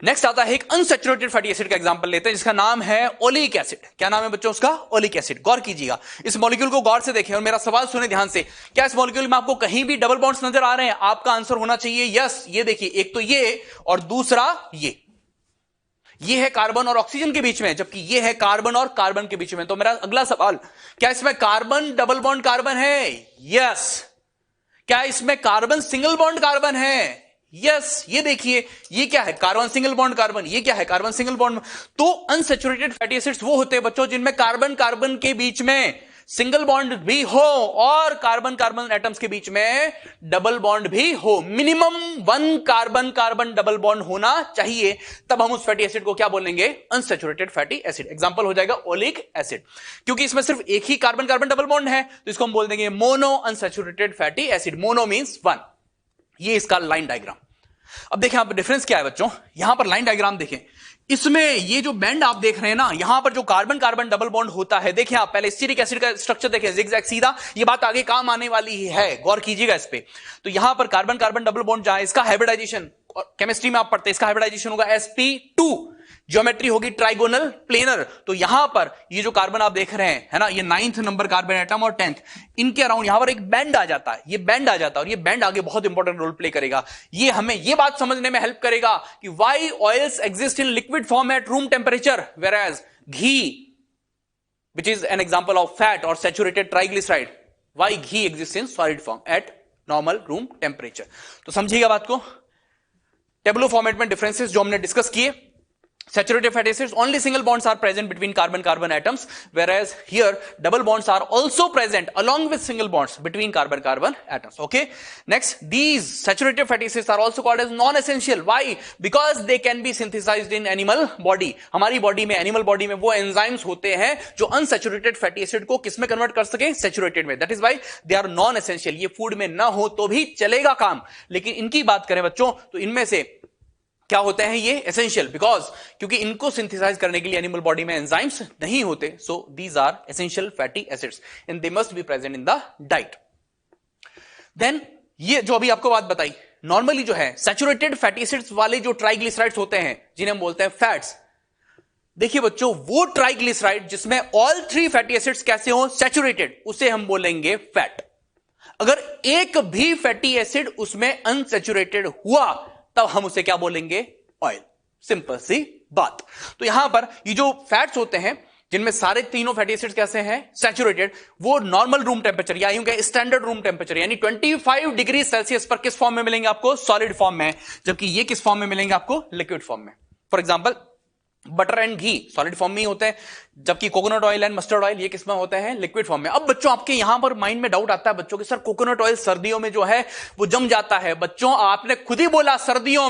Speaker 1: नेक्स्ट आता है एक अनसैचुरेटेड फैटी एसिड का एग्जांपल लेते हैं, जिसका नाम है ओलिक एसिड। क्या नाम है बच्चों उसका? Oleic acid. गौर कीजिएगा, इस मॉलिक्यूल को गौर से देखें और मेरा सवाल सुने ध्यान से। क्या इस मॉलिक्यूल में आपको कहीं भी डबल बॉन्ड्स नजर आ रहे हैं? आपका आंसर होना चाहिए यस। ये देखिए, एक तो ये और दूसरा ये है कार्बन और ऑक्सीजन के बीच में, जबकि ये है कार्बन और कार्बन के बीच में। तो मेरा अगला सवाल, क्या इसमें कार्बन डबल बॉन्ड कार्बन है? यस। क्या इसमें कार्बन सिंगल बॉन्ड कार्बन है? यस। ये देखिए, ये क्या है? Carbon single bond carbon. ये क्या है? Carbon single bond. तो अनसैचुरेटेड फैटी एसिड्स वो होते हैं बच्चों जिनमें कार्बन कार्बन के बीच में सिंगल बॉन्ड भी हो और कार्बन कार्बन एटम्स के बीच में डबल बॉन्ड भी हो। Minimum 1 carbon carbon double bond होना चाहिए, तब हम उस फैटी एसिड को क्या बोलेंगे? Unsaturated fatty acid. एग्जांपल हो जाएगा ओलिक एसिड। क्योंकि इसमें सिर्फ एक ही कार्बन कार्बन डबल बॉन्ड है, तो इसको हम बोल देंगे mono unsaturated fatty acid. Mono means 1। ये इसका लाइन डायग्राम। अब देखें आप डिफरेंस क्या है बच्चों, यहां पर लाइन डायग्राम देखें, इसमें ये जो बैंड आप देख रहे हैं ना, यहां पर जो कार्बन कार्बन डबल बॉन्ड होता है, देखिए आप पहले स्टीरिक एसिड का स्ट्रक्चर देखें, जिगजैग सीधा, ये बात आगे काम आने वाली ही है, गौर कीजिएगा इस पे। तो यहां पर कार्बन कार्बन डबल बॉन्ड जहां, इसका हाइब्रिडाइजेशन केमिस्ट्री में आप पढ़ते हैं, इसका हाइब्रिडाइजेशन होगा sp2, ज्योमेट्री होगी ट्राइगोनल प्लेनर। तो यहां पर ये जो कार्बन आप देख रहे हैं, है ना, ये 9th नंबर कार्बन एटम और 10th, इनके अराउंड यहां पर एक बैंड आ जाता है। ये बैंड आ जाता है और ये बैंड आगे बहुत इंपॉर्टेंट रोल प्ले करेगा। ये हमें ये बात समझने में हेल्प करेगा कि why oils exist in liquid form at room temperature, where ghee which is an example of fat और saturated triglyceride, why ghee exist in solid form at normal room temperature. तो समझिएगा बात को। टेबुलर फॉर्मेट में डिफरेंसेस जो हमने डिस्कस किए, saturated fatty acids only single bonds are present between carbon carbon atoms, whereas here double bonds are also present along with single bonds between carbon carbon atoms. Okay, next, these saturated fatty acids are also called as non essential. Why? Because they can be synthesized in animal body. हमारी बॉडी में, एनिमल बॉडी में वो एंजाइम्स होते हैं जो अनसैचुरेटेड फैटी एसिड को किसमें कन्वर्ट कर सके? सैचुरेटेड में। That is why they are non essential. ये फूड में ना हो तो भी चलेगा काम, लेकिन इनकी बात करें बच्चों तो इनमें से क्या होते हैं? ये एसेंशियल, बिकॉज क्योंकि इनको सिंथेसाइज करने के लिए एनिमल बॉडी में एंजाइम्स नहीं होते। So these are essential fatty acids and they must be present in the diet. Then ये जो अभी आपको बात बताई, नॉर्मली जो है सैचुरेटेड फैटी एसिड्स वाले जो ट्राइग्लिसराइड्स होते हैं, जिन्हें हम बोलते हैं फैट्स, देखिए बच्चों वो ट्राइग्लिसराइड जिसमें ऑल 3 फैटी एसिड्स कैसे हो? सैचुरेटेड, उसे हम बोलेंगे फैट। अगर एक भी फैटी एसिड उसमें अनसैचुरेटेड हुआ तब हम उसे क्या बोलेंगे? ऑयल। सिंपल सी बात। तो यहां पर ये जो फैट्स होते हैं जिनमें सारे तीनों फैटी एसिड्स कैसे हैं? सैचुरेटेड, वो नॉर्मल रूम टेम्परेचर या यूं कहें स्टैंडर्ड रूम टेम्परेचर यानी 25 डिग्री सेल्सियस पर किस फॉर्म में मिलेंगे आपको? सॉलिड फॉर्म में, जबकि ये किस फॉर्म में मिलेंगे आपको? लिक्विड फॉर्म में। For example butter and ghee solid form में ही होते हैं, जबकि coconut oil and mustard oil ये किसमें होते हैं? लिक्विड फॉर्म में। अब बच्चों आपके यहां पर माइंड में डाउट आता है बच्चों कि सर कोकोनट ऑयल सर्दियों में जो है वो जम जाता है। बच्चों आपने खुद ही बोला सर्दियों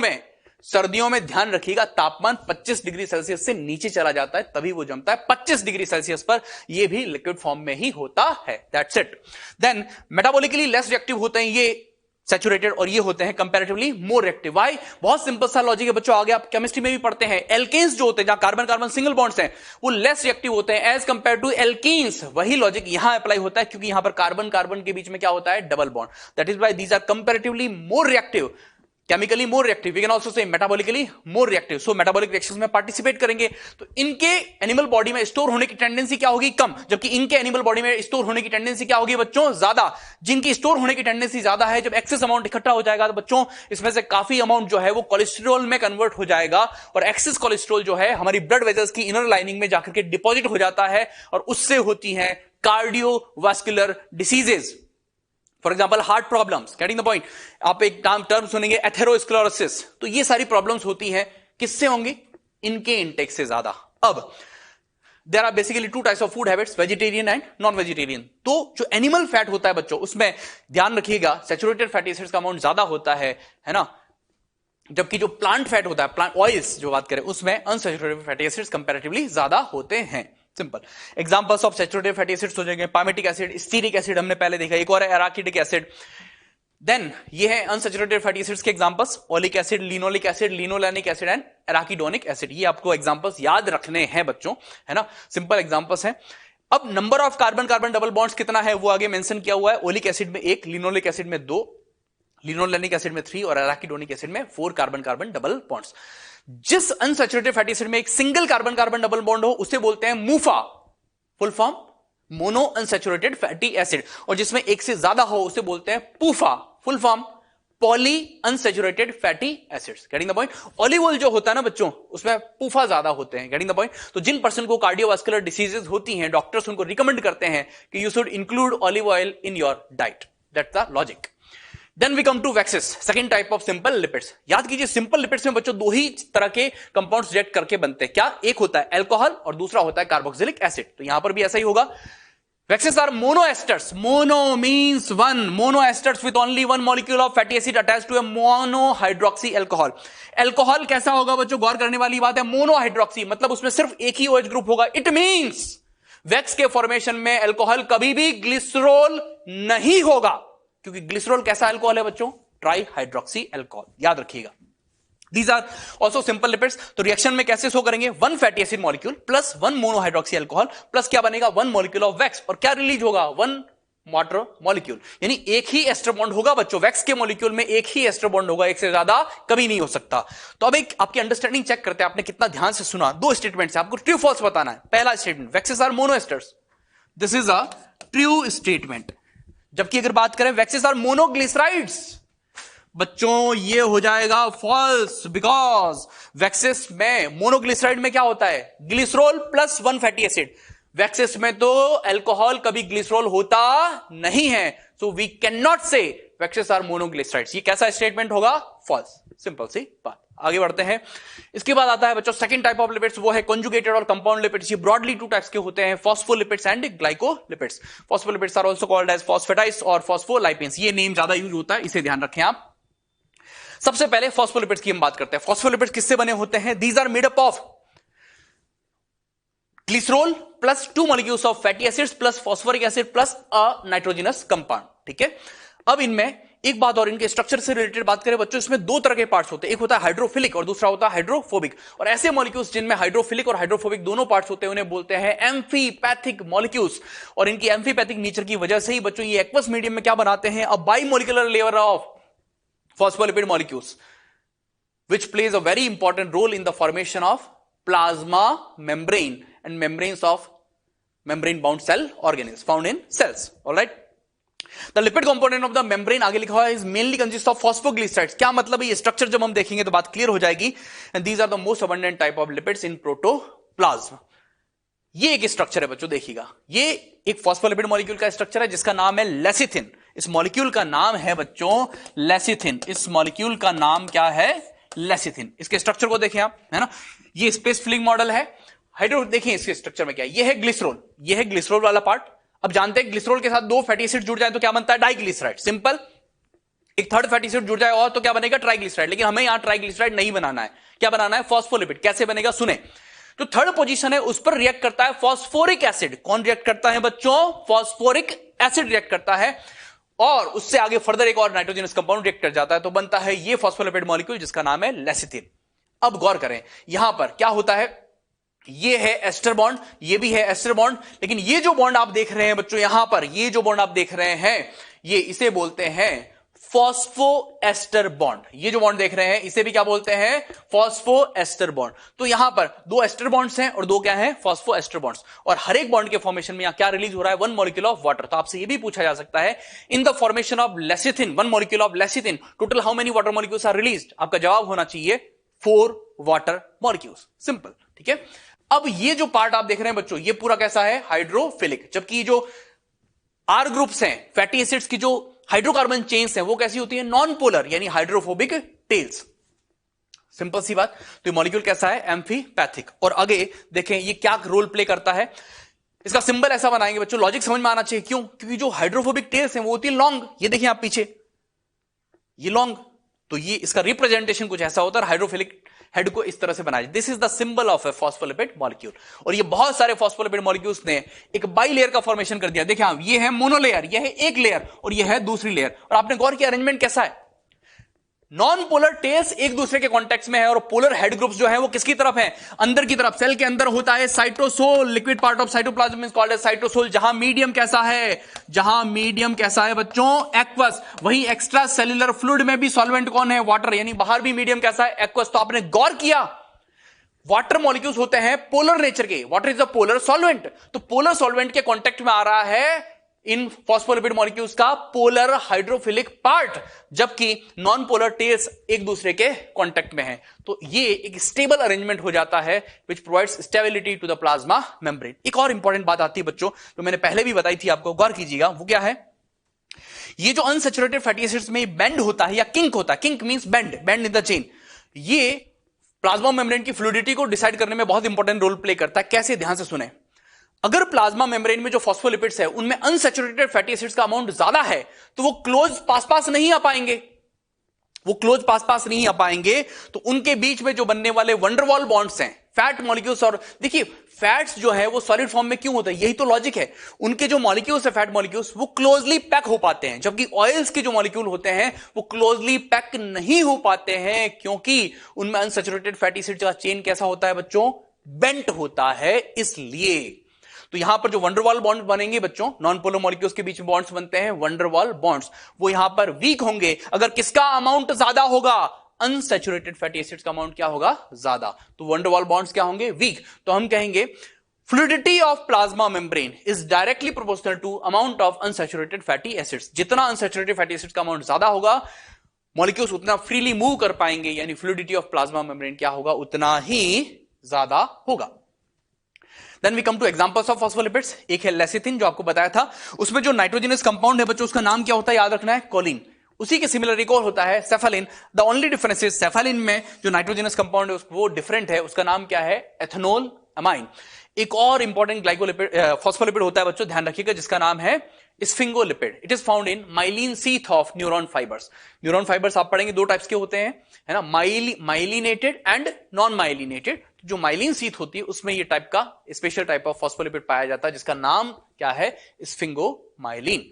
Speaker 1: में ध्यान रखिएगा तापमान 25 डिग्री सेल्सियस से नीचे चला जाता है तभी वो जमता है। 25 डिग्री सेल्सियस पर ये भी लिक्विड फॉर्म में ही होता है। That's it. Then metabolically less reactive होते हैं ये सैचुरेटेड और ये होते हैं कंपैरेटिवली मोर रिएक्टिव। व्हाई? बहुत सिंपल सा लॉजिक है बच्चों, आगे आप केमिस्ट्री में भी पढ़ते हैं। एल्केन्स जो होते हैं जहां कार्बन कार्बन सिंगल बॉन्ड्स हैं वो लेस रिएक्टिव होते हैं एज कंपेयर टू एल्कीन्स। वही लॉजिक यहां अप्लाई होता है क्योंकि यहां पर कार्बन कार्बन के बीच में क्या होता है? Double bond. That is why these are comparatively more reactive, chemically more reactive, we can also say metabolically more reactive. So metabolic reactions में पार्टिसिपेट करेंगे तो इनके एनिमल बॉडी में स्टोर होने की टेंडेंसी क्या होगी? कम, जबकि इनके एनिमल बॉडी में स्टोर होने की टेंडेंसी क्या होगी बच्चों? ज्यादा। जिनकी स्टोर होने की टेंडेंसी ज्यादा है, जब एक्सेस अमाउंट इकट्ठा हो जाएगा तो बच्चों इसमें से काफी अमाउंट जो है वो कोलेस्ट्रॉल में कन्वर्ट हो जाएगा और एक्सेस कोलेस्ट्रॉल जो है हमारी ब्लड वेजल्स की इनर लाइनिंग में जाकर के डिपॉजिट हो जाता है और उससे होती है cardiovascular diseases. For example heart problems, getting the point. आप एक टर्म सुनेंगे एथेरोस्क्लेरोसिस, तो ये सारी प्रॉब्लम्स होती हैं किससे होंगी? इनके इंटेक से ज्यादा। अब there are basically two types of food habits, vegetarian and non vegetarian. तो जो एनिमल फैट होता है बच्चों, उसमें ध्यान रखिएगा सैचुरेटेड फैटी एसिड्स का अमाउंट ज्यादा होता है ना, जबकि जो प्लांट फैट होता है, प्लांट ऑयल्स जो बात करें, उसमें अनसैचुरेटेड फैटी एसिड्स कंपैरेटिवली ज्यादा होते हैं। Simple examples of saturated fatty acids हो जाएंगे पायमेटिक एसिड, स्टीरिक एसिड हमने पहले देखा, एक और है एराकिडिक एसिड। देन ये है अनसैचुरेटेड फैटी एसिड्स के examples, oleic acid, linoleic acid, linolenic acid and arachidonic acid. ये आपको एग्जांपल्स याद रखने हैं बच्चों, है ना, सिंपल एग्जांपल्स हैं। अब number of carbon carbon double bonds कितना है वो आगे मेंशन किया हुआ है। ओलिक एसिड में 1, लिनोलिक एसिड में 2, लिनोलेनिक एसिड में 3 और एराकिडोनिक एसिड में 4 कार्बन कार्बन डबल बॉन्ड्स। जिस अनसैचुरेटेड फैटी एसिड में एक single carbon carbon double bond हो उसे बोलते हैं MUFA, full form mono unsaturated fatty acid, और जिसमें एक से ज्यादा हो उसे बोलते हैं PUFA, full form poly unsaturated fatty acids. Getting the point. Olive oil जो होता है ना बच्चों, उसमें पूफा ज्यादा होते हैं। Getting the point. तो जिन पर्सन को कार्डियोवास्कुलर डिसीजेस होती हैं, डॉक्टर्स उनको रिकमेंड करते हैं कि you should include olive oil in your diet. That's the logic. Then we come to waxes, second type of simple lipids. याद कीजिए सिंपल लिपिड्स में बच्चों दो ही तरह के कंपाउंड्स रिएक्ट करके बनते हैं। क्या? एक होता है अल्कोहल और दूसरा होता है कार्बोक्सिलिक एसिड। तो यहां पर भी ऐसा ही होगा। Waxes are monoesters. Mono means one. Monoesters with only one molecule of fatty acid attached to a monohydroxy alcohol. Alcohol कैसा होगा बच्चों? गौर करने वाली बात है। मोनोहाइड्रोक्सी मतलब उसमें सिर्फ एक ही OH ग्रुप होगा। इट मींस वैक्स के फॉर्मेशन में अल्कोहल कभी भी ग्लिसरॉल नहीं होगा, क्योंकि ग्लिसरॉल कैसा अल्कोहल है बच्चों? Tri hydroxy alcohol. याद रखिएगा। These are also simple lipids. तो रिएक्शन में कैसे शो करेंगे? 1 fatty acid molecule plus 1 monohydroxy alcohol plus क्या बनेगा? 1 मॉलिक्यूल ऑफ वैक्स, और क्या रिलीज होगा? 1 वाटर मॉलिक्यूल। यानी एक ही एस्टर बॉन्ड होगा बच्चों, वैक्स के मॉलिक्यूल में एक ही एस्टर बॉन्ड होगा, एक से ज्यादा कभी नहीं हो सकता। तो अब एक आपकी अंडरस्टैंडिंग चेक करते हैं, आपने कितना ध्यान से सुना। दो स्टेटमेंट है, आपको ट्रू फॉल्स बताना है। पहला statement, waxes are monoesters, this is a true statement. जबकि अगर बात करें वैक्सेस आर मोनोग्लिसराइड्स, बच्चों ये हो जाएगा फॉल्स, बिकॉज वैक्सेस में मोनोग्लिसराइड में क्या होता है? Glycerol plus 1 fatty acid. Waxes में तो अल्कोहल कभी ग्लिसरॉल होता नहीं है, सो वी कैन नॉट से वैक्सेस आर मोनोग्लिसराइड्स। ये कैसा स्टेटमेंट होगा? फॉल्स। सिंपल सी बात। आगे बढ़ते हैं। इसके बाद आता है बच्चों सेकंड टाइप ऑफ लिपिड्स, वो है कंजुगेटेड और कंपाउंड लिपिड्स। ये ब्रॉडली 2 टाइप्स के होते हैं, phospholipids and glycolipids. Phospholipids are also called as phosphatides और फॉस्फोलाइपेंस। ये नेम ज्यादा यूज होता है, इसे ध्यान रखें आप। सबसे पहले फॉस्फोलिपिड्स की हम बात करते हैं। फॉस्फोलिपिड्स किससे बने होते हैं? These are made up of glycerol plus 2 molecules of fatty acids plus phosphoric acid plus a nitrogenous compound. ठीक है। अब इनमें एक बात और, इनके स्ट्रक्चर से रिलेटेड बात करें बच्चों, इसमें 2 तरह के पार्ट्स होते हैं, एक होता है हाइड्रोफिलिक और दूसरा होता है हाइड्रोफोबिक। और ऐसे मॉलिक्यूल्स जिनमें हाइड्रोफिलिक और हाइड्रोफोबिक दोनों पार्ट्स होते हैं उन्हें बोलते हैं एम्फीपैथिक मॉलिक्यूल्स। और इनकी एम्फीपैथिक नेचर की वजह से ही बच्चों ये एक्वस मीडियम में क्या बनाते हैं? A bimolecular layer of phospholipid molecules which plays a very important role in the formation of plasma membrane and membranes of membrane bound cell organelles found in cells. All right. The lipid component of the membrane आगे लिखा हुआ है is mainly consist of phosphoglycerides. क्या मतलब है? ये स्ट्रक्चर जब हम देखेंगे तो बात क्लियर हो जाएगी। And these are the most abundant type of lipids in protoplasm. ये एक स्ट्रक्चर है बच्चों, देखिएगा। ये एक फॉस्फोलिपिड मॉलिक्यूल का स्ट्रक्चर है जिसका नाम है लेसिथिन। इस मॉलिक्यूल का नाम है बच्चों लेसिथिन। इस मॉलिक्यूल का नाम क्या है? लेसिथिन। इसके स्ट्रक्चर को देखें आप, है ना। ये स्पेस फिलिंग मॉडल है। हाइड्रो देखिए इसके स्ट्रक्चर में क्या है। ये है ग्लिसरॉल, ये है ग्लिसरॉल वाला पार्ट। अब जानते हैं ग्लिसरॉल के साथ 2 फैटी एसिड जुड़ जाए तो क्या बनता है? डाइग्लिसराइड। सिंपल। एक थर्ड फैटी एसिड जुड़ जाए और तो क्या बनेगा? ट्राइग्लिसराइड। लेकिन हमें यहां ट्राइग्लिसराइड नहीं बनाना है, क्या बनाना है? फॉस्फोलिपिड। कैसे बनेगा सुने। जो थर्ड पोजीशन है उस पर रिएक्ट करता है फॉस्फोरिक एसिड। कौन रिएक्ट करता है बच्चों? फॉस्फोरिक एसिड रिएक्ट करता है, और उससे आगे फर्दर एक और नाइट्रोजनस कंपाउंड रिएक्ट कर जाता है, तो बनता है ये फॉस्फोलिपिड मॉलिक्यूल जिसका नाम है लेसिथिन। अब गौर करें यहां पर क्या होता है। ये है एस्टर बॉन्ड, ये भी है एस्टर बॉन्ड, लेकिन ये जो बॉन्ड आप देख रहे हैं बच्चों यहां पर, ये जो बॉन्ड आप देख रहे हैं, ये इसे बोलते हैं फॉस्फो एस्टर बॉन्ड। ये जो बॉन्ड देख रहे हैं इसे भी क्या बोलते हैं? Phospho ester bond. तो यहां पर 2 एस्टर बॉन्ड्स हैं और 2 क्या हैं? Phospho ester bonds. और हर एक बॉन्ड के फॉर्मेशन में यहां क्या रिलीज हो रहा है? 1 मॉलिक्यूल ऑफ वाटर। तो आपसे ये भी पूछा जा सकता है in the formation of lecithin, 1 molecule of lecithin, total how many water molecules are released? आपका जवाब होना चाहिए 4 वाटर मॉलिक्यूल्स। सिंपल। ठीक है। अब ये जो पार्ट आप देख रहे हैं बच्चों, ये पूरा कैसा है? हाइड्रोफिलिक। जबकि जो आर ग्रुप्स हैं, फैटी एसिड्स की जो हाइड्रोकार्बन चेन्स हैं, वो कैसी होती है? नॉन पोलर, यानी हाइड्रोफोबिक टेल्स। सिंपल सी बात। तो ये मॉलिक्यूल कैसा है? एम्फीपैथिक। और आगे देखें ये क्या रोल प्ले करता है। इसका सिंबल ऐसा बनाएंगे बच्चों, लॉजिक समझ में आना चाहिए। क्यों? क्योंकि जो हाइड्रोफोबिक टेल्स हैं वो होती है लॉन्ग। ये देखिए आप पीछे, ये लॉन्ग, तो ये इसका रिप्रेजेंटेशन कुछ ऐसा होता है। हाइड्रोफिलिक हेड को इस तरह से बनाया। This is the symbol of A phospholipid molecule. और ये बहुत सारे फॉस्फोलिपिड मॉलिक्यूल्स ने एक बाई लेयर का फॉर्मेशन कर दिया। देखिए आप, ये है मोनोलेयर, ये है एक लेयर, और ये है दूसरी लेयर। और आपने गौर किया अरेंजमेंट कैसा है? नॉन पोलर टेल्स एक दूसरे के कॉन्टेक्ट में है, और पोलर हेड ग्रुप्स जो है वो किसकी तरफ है? अंदर की तरफ। सेल के अंदर होता है cytosol, liquid part of cytoplasm is called as cytosol. जहां मीडियम कैसा है? जहां मीडियम कैसा है बच्चों? एक्वस। वहीं एक्स्ट्रा सेल्युलर फ्लूइड में भी सॉल्वेंट कौन है? वाटर। यानी बाहर भी मीडियम कैसा है? एक्वस। तो आपने गौर किया, वाटर मॉलिक्यूल्स होते हैं पोलर नेचर के। Water is a polar solvent. तो पोलर सॉल्वेंट के कॉन्टेक्ट में आ रहा है इन फॉस्फोलिपिड मॉलिक्यूल्स का पोलर हाइड्रोफिलिक पार्ट, जबकि नॉन पोलर टेल्स एक दूसरे के कांटेक्ट में है। तो ये एक स्टेबल अरेंजमेंट हो जाता है which provides stability to the plasma membrane. एक और इंपॉर्टेंट बात आती है बच्चों, जो मैंने पहले भी बताई थी आपको, गौर कीजिएगा। वो क्या है? ये जो अनसैचुरेटेड फैटी एसिड्स में बेंड होता है या किंक होता है, kink means bend, bend in the chain, ये प्लाज्मा मेम्ब्रेन की फ्लूइडिटी को डिसाइड करने में बहुत इंपॉर्टेंट रोल प्ले करता है। कैसे? ध्यान से सुने। अगर प्लाज्मा मेम्ब्रेन में जो फॉस्फोलिपिड्स है उनमें अनसैचुरेटेड फैटी एसिड्स का अमाउंट ज्यादा है, तो वो क्लोज पास नहीं आ पाएंगे। वो क्लोज पास नहीं आ पाएंगे, तो उनके बीच में जो बनने वाले वंडरवॉल बॉन्ड्स हैं, फैट मॉलिक्यूल्स, और देखिए फैट्स जो है वो सॉलिड फॉर्म में क्यों होता है? यही तो लॉजिक है। उनके जो मॉलिक्यूल्स है, फैट मॉलिक्यूल्स, वो क्लोजली पैक हो पाते हैं, जबकि ऑयल्स के जो मॉलिक्यूल होते हैं वो क्लोजली पैक नहीं हो पाते हैं, क्योंकि उनमें अनसैचुरेटेड फैटी एसिड्स का चेन कैसा होता है बच्चों? बेंट होता है। इसलिए तो यहां पर जो वंडरवॉल बॉन्ड बनेंगे बच्चों, नॉन पोलर मॉलिक्यूल्स के बीच में बॉन्ड्स बनते हैं, वंडरवॉल बॉन्ड्स, वो यहां पर वीक होंगे अगर किसका अमाउंट ज्यादा होगा? अनसैचुरेटेड फैटी एसिड्स का अमाउंट क्या होगा? ज्यादा। तो वंडरवॉल बॉन्ड्स क्या होंगे? वीक। तो हम कहेंगे fluidity of plasma membrane is directly proportional to amount of unsaturated fatty acids. जितना अनसैचुरेटेड फैटी एसिड्स का अमाउंट ज्यादा होगा, मॉलिक्यूल्स उतना फ्रीली मूव कर पाएंगे, यानी फ्लूइडिटी ऑफ प्लाज्मा मेम्ब्रेन क्या होगा? उतना ही ज्यादा होगा। Then we come to examples of phospholipids. एक है लेसिथिन, जो आपको बताया था। उसमें जो नाइट्रोजनस कंपाउंड है बच्चों, उसका नाम क्या होता है? याद रखना है, कोलिन। उसी के सिमिलर एक और होता है सेफालिन। द ओनली डिफरेंस इज सेफालिन में जो नाइट्रोजनस कंपाउंड है वो डिफरेंट है, उसका नाम क्या है? Ethanol amine. एक और इंपॉर्टेंट ग्लाइकोलिपिड फॉस्फोलिपिड होता है बच्चों, ध्यान रखिएगा, जिसका नाम है sphingolipid. It is found in myelin sheath of neuron fibres. Neuron fibres आप पढ़ेंगे दो टाइप्स के होते हैं, है ना, माइलिनेटेड एंड नॉन माइलिनेटेड। जो माइलिन सीथ होती है उसमें ये टाइप का स्पेशल टाइप ऑफ फॉस्फोलिपिड पाया जाता है, जिसका नाम क्या है? Sphingomyelin.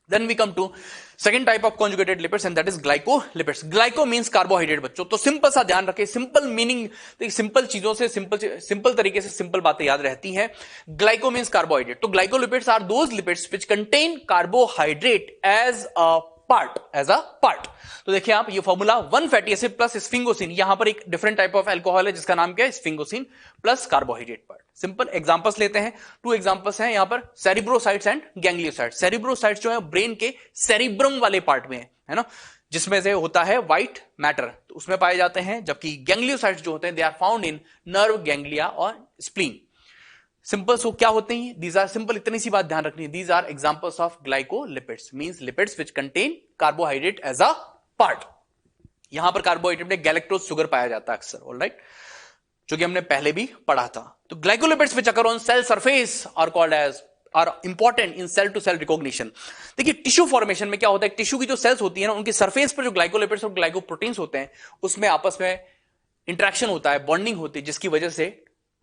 Speaker 1: Then we come to second type of conjugated lipids and that is glycolipids. Glyco means carbohydrate बच्चों। तो सिंपल सा ध्यान रखें, सिंपल मीनिंग, सिंपल चीजों से सिंपल तरीके से सिंपल बातें याद रहती हैं। Glyco means carbohydrate. तो glycolipids are those lipids which contain carbohydrate as a part. तो देखिए आप, ये formula 1 fatty acid plus sphingosine, यहां पर एक डिफरेंट टाइप ऑफ एल्कोहल है जिसका नाम क्या है? Sphingosine plus carbohydrate part. Simple examples लेते हैं। 2 एग्जांपल्स हैं यहां पर, सेरिब्रोसाइट्स एंड गैंग्लियोसाइट्स। सेरिब्रोसाइट्स जो है ब्रेन के सेरिब्रम वाले पार्ट में है ना, जिसमें से होता है व्हाइट मैटर, तो उसमें पाए जाते हैं। जबकि गैंग्लियोसाइट्स जो होते हैं they are found in nerve ganglia और स्प्लीन। सिंपल सो क्या होते हैं? दीज आर सिंपल, इतनी सी बात ध्यान रखनी है। These are examples of glycolipids, means lipids which contain carbohydrate as a part. यहां पर कार्बोहाइड्रेट में गैलेक्टोज शुगर पाया जाता है अक्सर, ऑलराइट, जो कि हमने पहले भी पढ़ा था। तो glycolipids which occur on cell surface are called as are important in cell to cell recognition. देखिए टिश्यू फॉर्मेशन में क्या होता है? टिश्यू की जो सेल्स होती है ना, उनकी सरफेस पर जो ग्लाइकोलिपिड्स और ग्लाइकोप्रोटीन्स होते हैं, उसमें आपस में इंटरेक्शन होता है, बॉन्डिंग होती है, जिसकी वजह से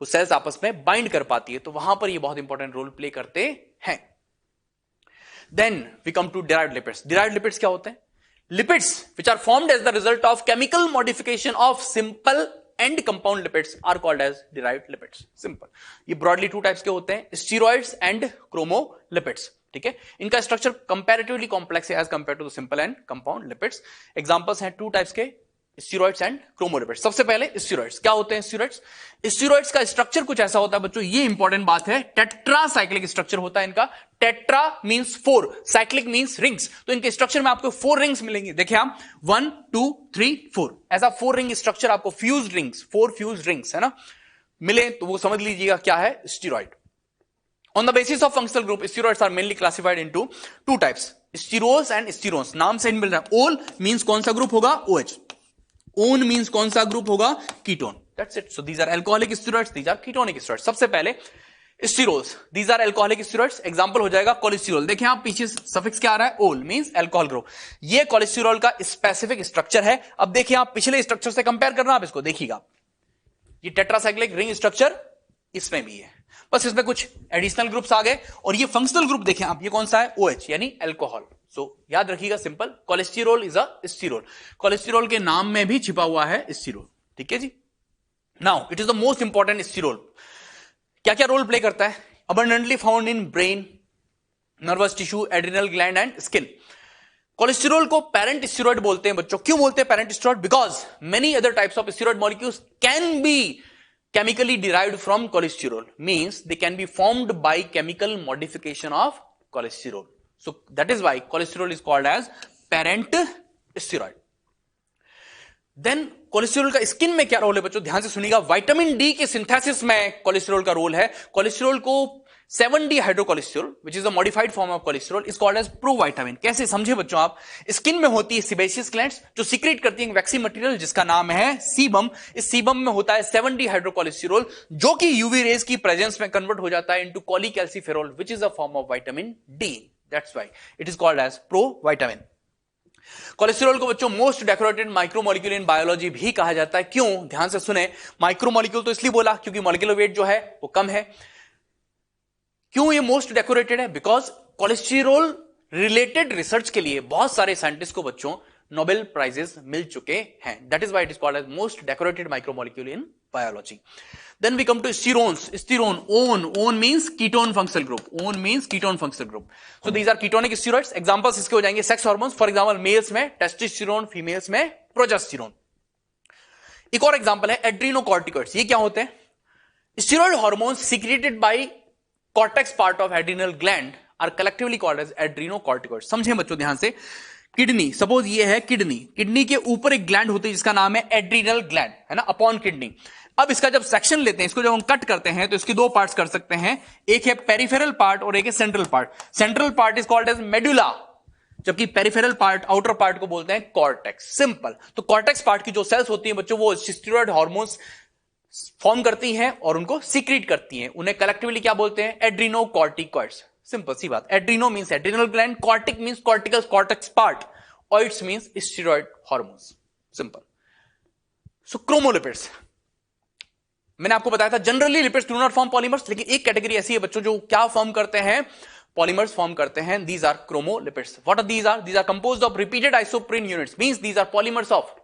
Speaker 1: वो सेल्स आपस में बाइंड कर पाती है। तो वहां पर ये बहुत इंपॉर्टेंट रोल प्ले करते हैं। Then we come to derived lipids. Derived lipids क्या होते हैं? Lipids which are formed as the result of chemical modification of simple and compound lipids are called as derived lipids. Simple, ये ब्रॉडली 2 टाइप्स के होते हैं, स्टीरॉइड्स एंड क्रोमोलिपिड्स। ठीक है, इनका स्ट्रक्चर कंपैरेटिवली कॉम्प्लेक्स है as compare to the simple and compound lipids. Examples हैं 2 टाइप्स के, स्टीरॉइड्स एंड क्रोमोलिपिड्स। सबसे पहले स्टीरॉइड्स। क्या होते हैं स्टीरॉइड्स? स्टीरॉइड्स का स्ट्रक्चर कुछ ऐसा होता है बच्चों, ये इंपॉर्टेंट बात है, टेट्रासाइक्लिक स्ट्रक्चर होता है इनका। Tetra means 4, cyclic means rings. तो इनके स्ट्रक्चर में आपको 4 रिंग्स मिलेंगे। देखिए आप, 1 2 3 4, ऐसा 4 रिंग स्ट्रक्चर आपको, फ्यूज्ड रिंग्स, 4 फ्यूज्ड रिंग्स है ना, मिले तो वो समझ लीजिएगा क्या है? Steroid. On the basis of functional group, steroids are mainly classified into 2 types, sterols and sterones. नाम से मिल रहा है, ओल मींस कौन सा ग्रुप होगा? OH। ओन मींस कौन सा ग्रुप होगा? Ketone. That's it. So these are alcoholic steroids, these are ketonic steroids. सबसे पहले sterols, these are alcoholic steroids. Example हो जाएगा कोलेस्टेरॉल. देखिए आप पीछे सफिक्स क्या आ रहा है? Ol means alcohol group. ये कोलेस्टेरॉल का स्पेसिफिक स्ट्रक्चर है. अब देखिए आप पिछले स्ट्रक्चर से कंपेयर करना, आप इसको देखिएगा. ये टेट्रासाइक्लिक रिंग स्ट्रक्चर इसमें भी है, बस इसमें कुछ एडिशनल ग्रुप्स आ गए. और ये फंक्शनल ग्रुप देखें आप, ये कौन सा है? OH यानी एल्कोहल. सो याद रखिएगा simple, cholesterol is a sterol. Cholesterol के नाम में भी छिपा हुआ है स्टीरोल. ठीक है जी. Now it is the most important sterol. क्या क्या रोल प्ले करता है? Abundantly found in brain, nervous tissue, adrenal gland and skin. Cholesterol को पेरेंट स्टेरॉइड बोलते हैं बच्चों. क्यों बोलते हैं parent steroid? Because many other types of steroid molecules can be chemically derived from cholesterol, means they can be formed by chemical modification of cholesterol. So that is why cholesterol is called as parent steroid. Then cholesterol का स्किन में क्या रोल है बच्चों? ध्यान से सुनिएगा. विटामिन डी के सिंथेसिस में कोलेस्टेरॉल का रोल है. कोलेस्टेरॉल को 7D hydrocholesterol which is a modified form of cholesterol is called as provitamin. कैसे समझे बच्चों आप? स्किन में होती है सिबेशियस ग्लैंड्स जो सीक्रेट करती है वैक्सी मटेरियल जिसका नाम है सीबम. इस सीबम में होता है 7D हाइड्रोकोलेस्टेरॉल जो कि यूवी रेज की प्रेजेंस में कन्वर्ट हो जाता है into cholecalciferol which is a form of vitamin D. That's why it is called as provitamin. Cholesterol को बच्चों most decorated micromolecule in biology भी कहा जाता है. क्यों? ध्यान से सुने. माइक्रोमोलिक्यूल तो इसलिए बोला क्योंकि मॉलिक्यूलर वेट जो है वो कम है. क्यों ये मोस्ट डेकोरेटेड है? बिकॉज कोलेस्टेरॉल रिलेटेड रिसर्च के लिए बहुत सारे साइंटिस्ट को बच्चों नोबेल प्राइजेस मिल चुके हैं. That is why it is called as most decorated micromolecule in biology. Then we come to sterones. Sterone, on means ketone functional group. On means ketone functional group. So these are ketonic steroids. Examples इसके हो जाएंगे sex hormones. For example, males में testosterone, females में progesterone. एक और एग्जांपल है adrenocorticoids. ये क्या होते हैं? Steroid hormones secreted by cortex part of adrenal gland are collectively called as adrenocorticoids. समझें बच्चों ध्यान से. किडनी, सपोज ये है किडनी. किडनी के ऊपर एक ग्लैंड होती है जिसका नाम है एड्रिनल ग्लैंड, है ना, अपॉन किडनी. अब इसका जब सेक्शन लेते हैं, इसको जब हम कट करते हैं तो इसके दो पार्ट्स कर सकते हैं. एक है पेरिफेरल पार्ट और एक है central part. Central part is called as medulla, जबकि पेरिफेरल पार्ट, आउटर पार्ट को बोलते हैं कॉर्टेक्स. सिंपल. तो कॉर्टेक्स पार्ट की जो सेल्स होती हैं बच्चों वो स्टेरॉइड हार्मोन्स फॉर्म करती हैं और उनको सीक्रेट करती हैं. उन्हें कलेक्टिवली क्या बोलते हैं? एड्रीनोकॉर्टिकॉइड्स. सिंपल सी बात. Adreno means adrenal gland, cortic means cortical cortex part, oids means steroid hormones. Simple. So chromolipids मैंने आपको बताया था generally lipids do not form polymers, लेकिन एक कैटेगरी ऐसी है बच्चों जो क्या फॉर्म करते हैं? पॉलीमर्स फॉर्म करते हैं. These are chromolipids. What are these are? These are composed of repeated isoprene units, means these are polymers of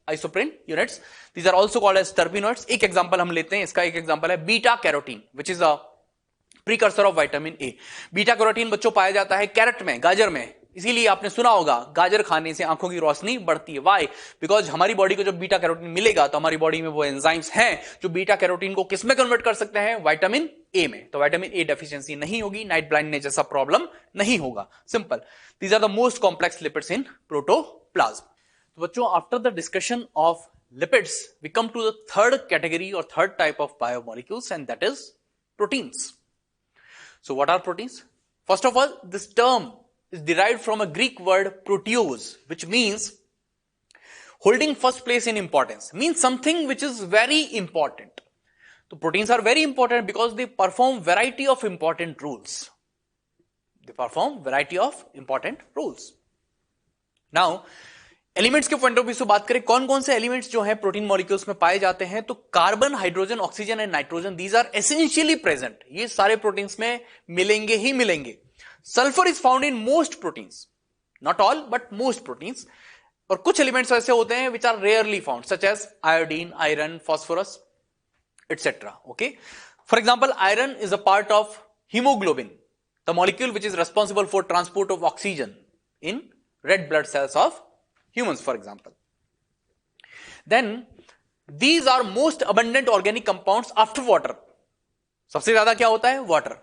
Speaker 1: isoprene units. These are also called as terpenoids. एक एग्जांपल हम लेते हैं, इसका एक एग्जांपल है beta carotene which is a precursor of vitamin A. Beta carotene बच्चों पाया जाता है कैरेट में, गाजर में. इसीलिए आपने सुना होगा गाजर खाने से आंखों की रोशनी बढ़ती है. वाई? बिकॉज हमारी बॉडी को जब बीटा कैरोटीन मिलेगा तो हमारी बॉडी में वो एंजाइम्स हैं जो बीटा कैरोटीन को किस में कन्वर्ट कर सकते हैं? विटामिन ए में. तो विटामिन ए डेफिशिएंसी नहीं होगी, नाइट ब्लाइंडनेस जैसा प्रॉब्लम नहीं होगा. Simple. These are the most complex lipids in protoplasm. तो बच्चों after the discussion of lipids we come to the third category और third type of biomolecules and that is proteins. So what are proteins? First of all, this term is derived from a Greek word proteose, which means holding first place in importance, means something which is very important. So proteins are very important because they perform variety of important roles. They perform variety of important roles. Now, elements के पॉइंट ऑफ व्यू से बात करें, कौन कौन से एलिमेंट्स जो है प्रोटीन मॉलिक्यूल्स में पाए जाते हैं, तो carbon, hydrogen, oxygen and nitrogen, these are essentially present. ये सारे प्रोटीन्स में मिलेंगे ही मिलेंगे. Sulphur is found in most proteins, not all but most proteins. और कुछ एलिमेंट्स ऐसे होते हैं which are rarely found, such as iodine, iron, phosphorus etcetera. Okay. For example, iron is a part of haemoglobin, the molecule which is responsible for transport of oxygen in red blood cells of humans, for example. Then these are most abundant organic compounds after water. सबसे ज्यादा क्या होता है? वाटर.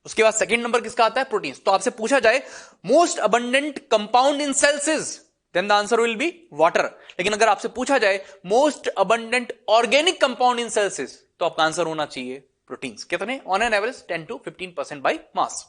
Speaker 1: उसके बाद सेकंड नंबर किसका आता है? प्रोटीन्स. तो आपसे पूछा जाए most abundant compound in cells is, then the answer will be water. लेकिन अगर आपसे पूछा जाए most abundant organic compound in cells is, तो आपका आंसर होना चाहिए प्रोटीन्स. कितने? On an average 10 to 15% by mass.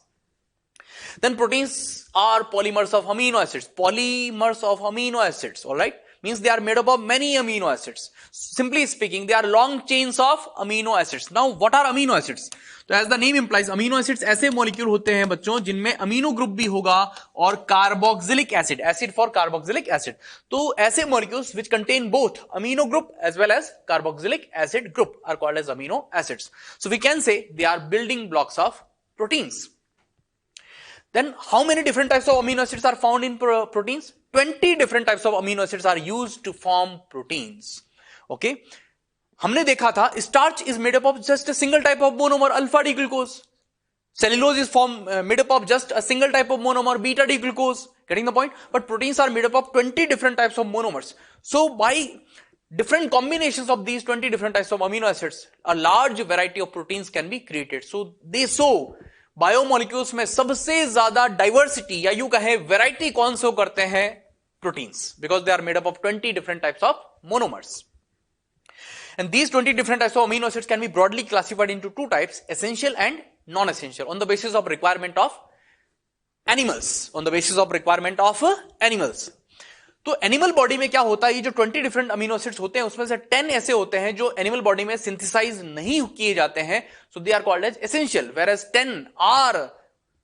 Speaker 1: Then proteins are polymers of amino acids. Polymers of amino acids, all right? means they are made up of many amino acids. Simply speaking, they are long chains of amino acids. Now what are amino acids? तो as the name implies, amino acids ऐसे मॉलिक्यूल होते हैं बच्चों जिनमें अमीनो ग्रुप भी होगा और carboxylic acid, acid for carboxylic acid. तो ऐसे molecules which contain both amino group as well as carboxylic acid group are called as amino acids. So we can say they are building blocks of proteins. Then how many different types of amino acids are found in proteins? 20 different types of amino acids are used to form proteins. Okay, हमने देखा था starch is made up of just a single type of monomer alpha D glucose. Cellulose is made up of just a single type of monomer beta D glucose. Getting the point? But proteins are made up of 20 different types of monomers. So by different combinations of these 20 different types of amino acids, a large variety of proteins can be created. So they show biomolecules में सबसे ज्यादा डाइवर्सिटी या यूं कहें वैरायटी कौन से करते हैं? Proteins, because they are made up of 20 different types of monomers. And these 20 different types of amino acids can be broadly classified into two types, essential and non essential, on the basis of requirement of animals. On the basis of requirement of animals. तो एनिमल बॉडी में क्या होता है, ये जो 20 डिफरेंट अमीनो एसिड्स होते हैं उसमें से 10 ऐसे होते हैं जो एनिमल बॉडी में सिंथेसाइज नहीं किए जाते हैं, so they are called as essential, where 10 are